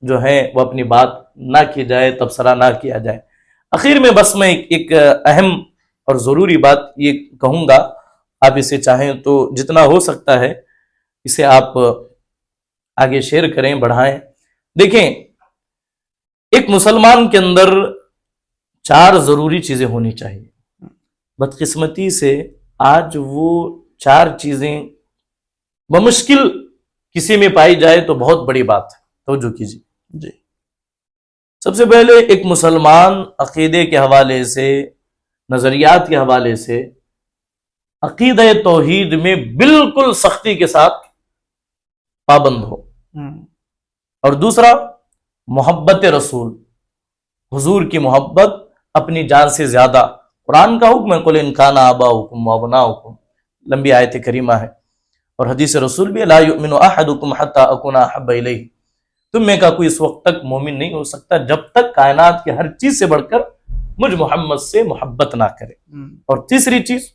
جو ہے وہ اپنی بات نہ کی جائے، تبصرہ نہ کیا جائے۔ اخیر میں بس میں ایک اہم اور ضروری بات یہ کہوں گا، آپ اسے چاہیں تو جتنا ہو سکتا ہے اسے آپ آگے شیئر کریں، بڑھائیں۔ دیکھیں، ایک مسلمان کے اندر 4 ضروری چیزیں ہونی چاہیے۔ بدقسمتی سے آج وہ 4 چیزیں بمشکل کسی میں پائی جائے تو بہت بڑی بات ہے، توجہ کیجیے جی۔ سب سے پہلے ایک مسلمان عقیدے کے حوالے سے، نظریات کے حوالے سے عقیدہ توحید میں بالکل سختی کے ساتھ پابند ہو، اور دوسرا محبت رسول، حضور کی محبت اپنی جان سے زیادہ۔ قرآن کا حکم ہے قل ان کان آباؤکم وابناؤکم، لمبی آیت کریمہ ہے، اور حدیث رسول بھی لا یؤمن احدکم حتی اکون احب الیہ، تم میں کا کوئی اس وقت تک مومن نہیں ہو سکتا جب تک کائنات کے ہر چیز سے بڑھ کر مجھ محمد سے محبت نہ کرے۔ اور تیسری چیز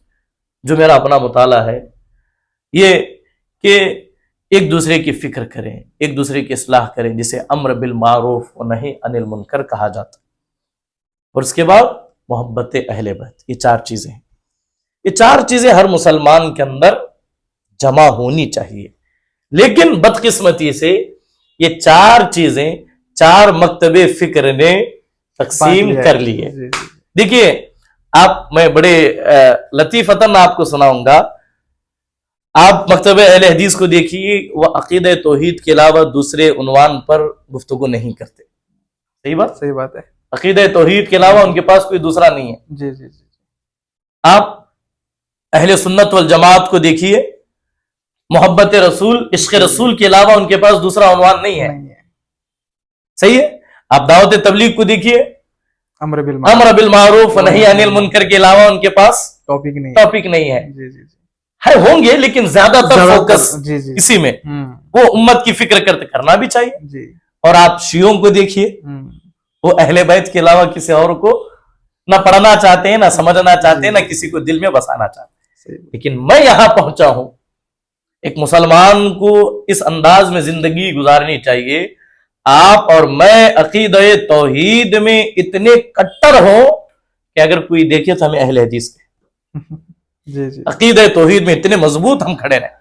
جو میرا اپنا مطالعہ ہے یہ کہ ایک دوسرے کی فکر کریں، ایک دوسرے کی اصلاح کریں، جسے امر بالمعروف و نہی عن المنکر کہا جاتا ہے، اور اس کے بعد محبت اہل بیت۔ یہ چار چیزیں ہیں، یہ چار چیزیں ہر مسلمان کے اندر جمع ہونی چاہیے، لیکن بدقسمتی سے یہ چار چیزیں چار مکتب فکر نے تقسیم کر لی ہے۔ دیکھیے میں بڑے لطیفتاً آپ کو سناؤں گا، آپ مکتب اہل حدیث کو دیکھیے، وہ عقیدہ توحید کے علاوہ دوسرے عنوان پر گفتگو نہیں کرتے۔ صحیح بات ہے، عقیدہ توحید کے علاوہ ان کے پاس کوئی دوسرا نہیں ہے۔ جی جی جی۔ آپ اہل سنت والجماعت کو دیکھیے، محبت رسول، عشق رسول کے علاوہ ان کے پاس دوسرا عنوان نہیں ہے۔ صحیح ہے۔ آپ دعوت تبلیغ کو دیکھیے، امر بالمعروف و نہی عن المنکر کے علاوہ ان کے پاس ٹاپک نہیں ہے۔ ہے ہوں گے لیکن زیادہ تر فوکس اسی میں، وہ امت کی فکر کرنا بھی چاہیے۔ اور آپ شیعوں کو دیکھیے، وہ اہل بیت کے علاوہ کسی اور کو نہ پڑھنا چاہتے ہیں، نہ سمجھنا چاہتے ہیں، نہ کسی کو دل میں بسانا چاہتے ہیں۔ لیکن میں یہاں پہنچا ہوں، ایک مسلمان کو اس انداز میں زندگی گزارنی چاہیے، آپ اور میں عقیدہ توحید میں اتنے کٹر ہوں کہ اگر کوئی دیکھے تو ہمیں اہل حدیث عقیدہ توحید میں اتنے مضبوط ہم کھڑے رہیں،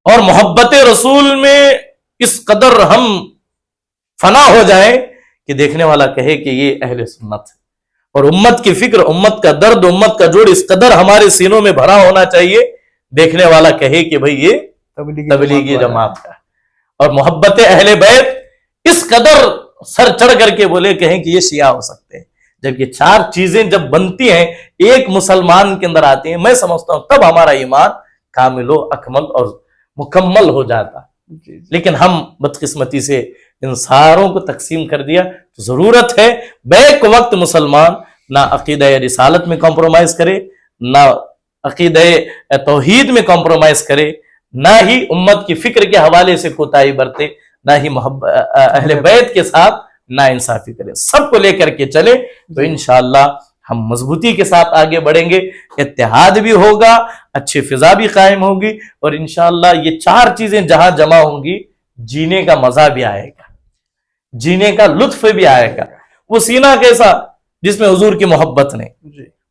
اور محبت رسول میں اس قدر ہم فنا ہو جائیں کہ دیکھنے والا کہے کہ یہ اہل سنت ہے۔ اور امت کی فکر، امت کا درد، امت کا جوڑ اس قدر ہمارے سینوں میں بھرا ہونا چاہیے، دیکھنے والا کہے کہ بھئی یہ تبلیغی جماعت کا ہے۔ اور محبت اہل بیت اس قدر سر چڑھ کر کے بولے کہیں کہ یہ شیعہ ہو سکتے ہیں۔ جب یہ چار چیزیں جب بنتی ہیں، ایک مسلمان کے اندر آتی ہیں، میں سمجھتا ہوں تب ہمارا ایمان کامل و اکمل اور مکمل ہو جاتا۔ لیکن ہم بدقسمتی سے ان ساروں کو تقسیم کر دیا۔ تو ضرورت ہے بیک وقت مسلمان نہ عقیدہ رسالت میں کمپرومائز کرے، نہ عقیدہ توحید میں کمپرومائز کرے، نہ ہی امت کی فکر کے حوالے سے کوتاہی برتے، نہ ہی اہل بیت کے ساتھ نا انصافی کرے۔ سب کو لے کر کے چلے تو انشاءاللہ ہم مضبوطی کے ساتھ آگے بڑھیں گے، اتحاد بھی ہوگا، اچھی فضا بھی قائم ہوگی، اور انشاءاللہ یہ چار چیزیں جہاں جمع ہوں گی، جینے کا مزہ بھی آئے گا، جینے کا لطف بھی آئے گا۔ وہ سینہ کیسا جس میں حضور کی محبت نہیں،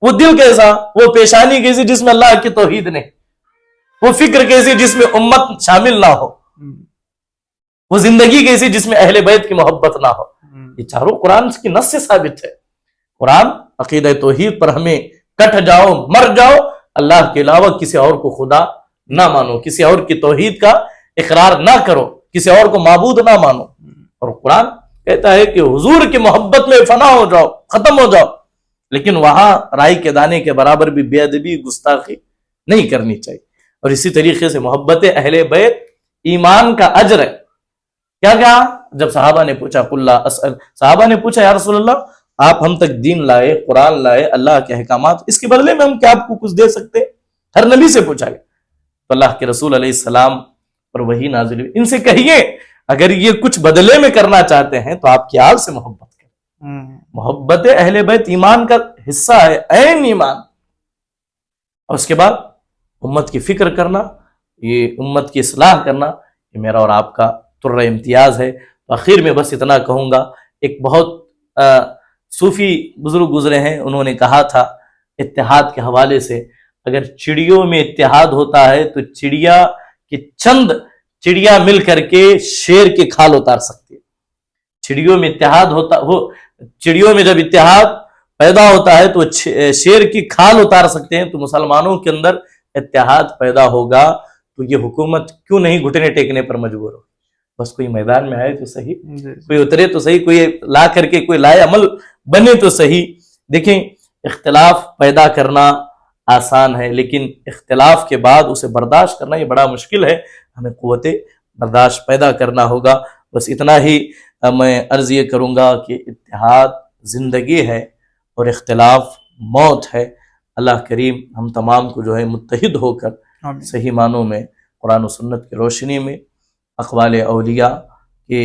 وہ دل کیسا، وہ پیشانی کیسی جس میں اللہ کی توحید نہیں، وہ فکر کیسی جس میں امت شامل نہ ہو، وہ زندگی کیسی جس میں اہل بیت کی محبت نہ ہو۔ یہ چاروں قرآن کی نص سے ثابت ہے۔ قرآن عقیدہ توحید پر ہمیں کٹ جاؤ، مر جاؤ، اللہ کے علاوہ کسی اور کو خدا نہ مانو، کسی اور کی توحید کا اقرار نہ کرو، کسی اور کو معبود نہ مانو۔ اور قرآن کہتا ہے کہ حضور کی محبت میں فنا ہو جاؤ، ختم ہو جاؤ، لیکن وہاں رائی کے دانے کے برابر بھی بے ادبی، گستاخی نہیں کرنی چاہیے۔ اور اسی طریقے سے محبت اہل بیت ایمان کا اجر ہے۔ کیا کہا جب صحابہ نے پوچھا صحابہ نے پوچھا یا رسول اللہ، آپ ہم تک دین لائے، قرآن لائے، اللہ کے احکامات، اس کے بدلے میں ہم کیا آپ کو کچھ دے سکتے؟ ہر نبی سے پوچھا گیا تو اللہ کے رسول علیہ السلام پر وحی نازل ہوئی، ان سے کہیے اگر یہ کچھ بدلے میں کرنا چاہتے ہیں تو آپ کی آل سے محبت کریں۔ محبت اہل بیت ایمان کا حصہ ہے، عین ایمان۔ اور اس کے بعد امت کی فکر کرنا، یہ امت کی اصلاح کرنا، یہ میرا اور آپ کا ترہ امتیاز ہے۔ آخر میں بس اتنا کہوں گا، ایک بہت صوفی بزرگ گزرے ہیں، انہوں نے کہا تھا اتحاد کے حوالے سے، اگر چڑیوں میں اتحاد ہوتا ہے تو چند چڑیا مل کر کے شیر کی کھال اتار سکتی ہے۔ چڑیوں میں اتحاد چڑیوں میں جب اتحاد پیدا ہوتا ہے تو شیر کی کھال اتار سکتے ہیں۔ تو مسلمانوں کے اندر اتحاد پیدا ہوگا تو یہ حکومت کیوں نہیں گھٹنے ٹیکنے پر مجبور ہو؟ بس کوئی میدان میں آئے تو صحیح، کوئی اترے تو صحیح، کوئی لا کر کے کوئی لائے عمل بنے تو صحیح۔ دیکھیں اختلاف پیدا کرنا آسان ہے، لیکن اختلاف کے بعد اسے برداشت کرنا یہ بڑا مشکل ہے۔ ہمیں قوت برداشت پیدا کرنا ہوگا۔ بس اتنا ہی میں عرض یہ کروں گا کہ اتحاد زندگی ہے اور اختلاف موت ہے۔ اللہ کریم ہم تمام کو جو ہے متحد ہو کر صحیح معنوں میں قرآن و سنت کی روشنی میں اقوال اولیاء کے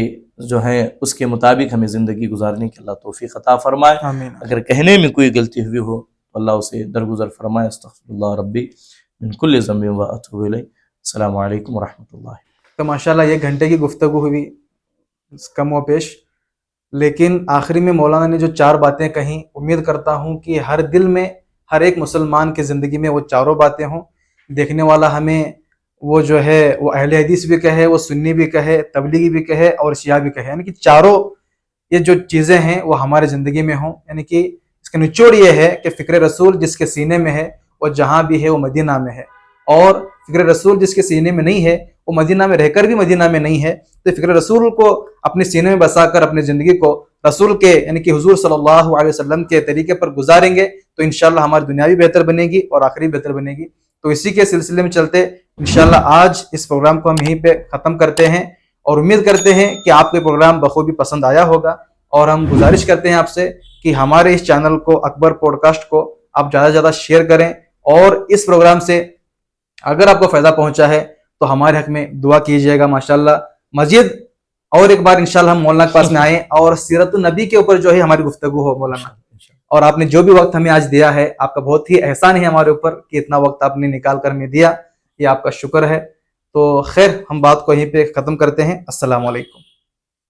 جو ہیں اس کے مطابق ہمیں زندگی گزارنے کی اللہ توفیق عطا فرمائے۔ اگر کہنے میں کوئی غلطی ہوئی ہو تو اللہ اسے درگزر فرمائے. استغفر اللہ ربی من کل ذنب و اتوب الیہ. السلام علیکم ورحمۃ اللہ. تو ماشاءاللہ 1 گھنٹے کی گفتگو ہوئی کم و بیش، لیکن آخری میں مولانا نے جو 4 باتیں کہیں، امید کرتا ہوں کہ ہر دل میں، ہر ایک مسلمان کی زندگی میں وہ چاروں باتیں ہوں. دیکھنے والا ہمیں وہ جو ہے وہ اہل حدیث بھی کہے، وہ سنی بھی کہے، تبلیغی بھی کہے اور شیعہ بھی کہے، یعنی کہ چاروں یہ جو چیزیں ہیں وہ ہمارے زندگی میں ہوں. یعنی کہ اس کا نچوڑ یہ ہے کہ فکر رسول جس کے سینے میں ہے وہ جہاں بھی ہے وہ مدینہ میں ہے، اور فکر رسول جس کے سینے میں نہیں ہے وہ مدینہ میں رہ کر بھی مدینہ میں نہیں ہے. تو فکر رسول کو اپنے سینے میں بسا کر اپنی زندگی کو رسول کے یعنی کہ حضور صلی اللہ علیہ وسلم کے طریقے پر گزاریں گے تو انشاءاللہ ہماری دنیا بھی بہتر بنے گی اور آخری بہتر بنے گی. تو اسی کے سلسلے میں چلتے انشاءاللہ آج اس پروگرام کو ہم یہیں پہ ختم کرتے ہیں، اور امید کرتے ہیں کہ آپ کو پروگرام بخوبی پسند آیا ہوگا. اور ہم گزارش کرتے ہیں آپ سے کہ ہمارے اس چینل کو، اکبر پوڈ کاسٹ کو آپ زیادہ سے زیادہ شیئر کریں، اور اس پروگرام سے اگر آپ کو فائدہ پہنچا ہے تو ہمارے حق میں دعا کیجیے گا. ماشاءاللہ مزید اور ایک بار انشاءاللہ ہم مولانا کے پاس میں آئیں اور سیرت النبی کے اوپر جو ہے ہماری گفتگو ہو مولانا. اور آپ نے جو بھی وقت ہمیں آج دیا ہے، آپ کا بہت ہی احسان ہے ہمارے اوپر کہ اتنا وقت آپ نے نکال کر ہمیں دیا، یہ آپ کا شکر ہے. تو خیر، ہم بات کو یہیں پہ ختم کرتے ہیں. السلام علیکم.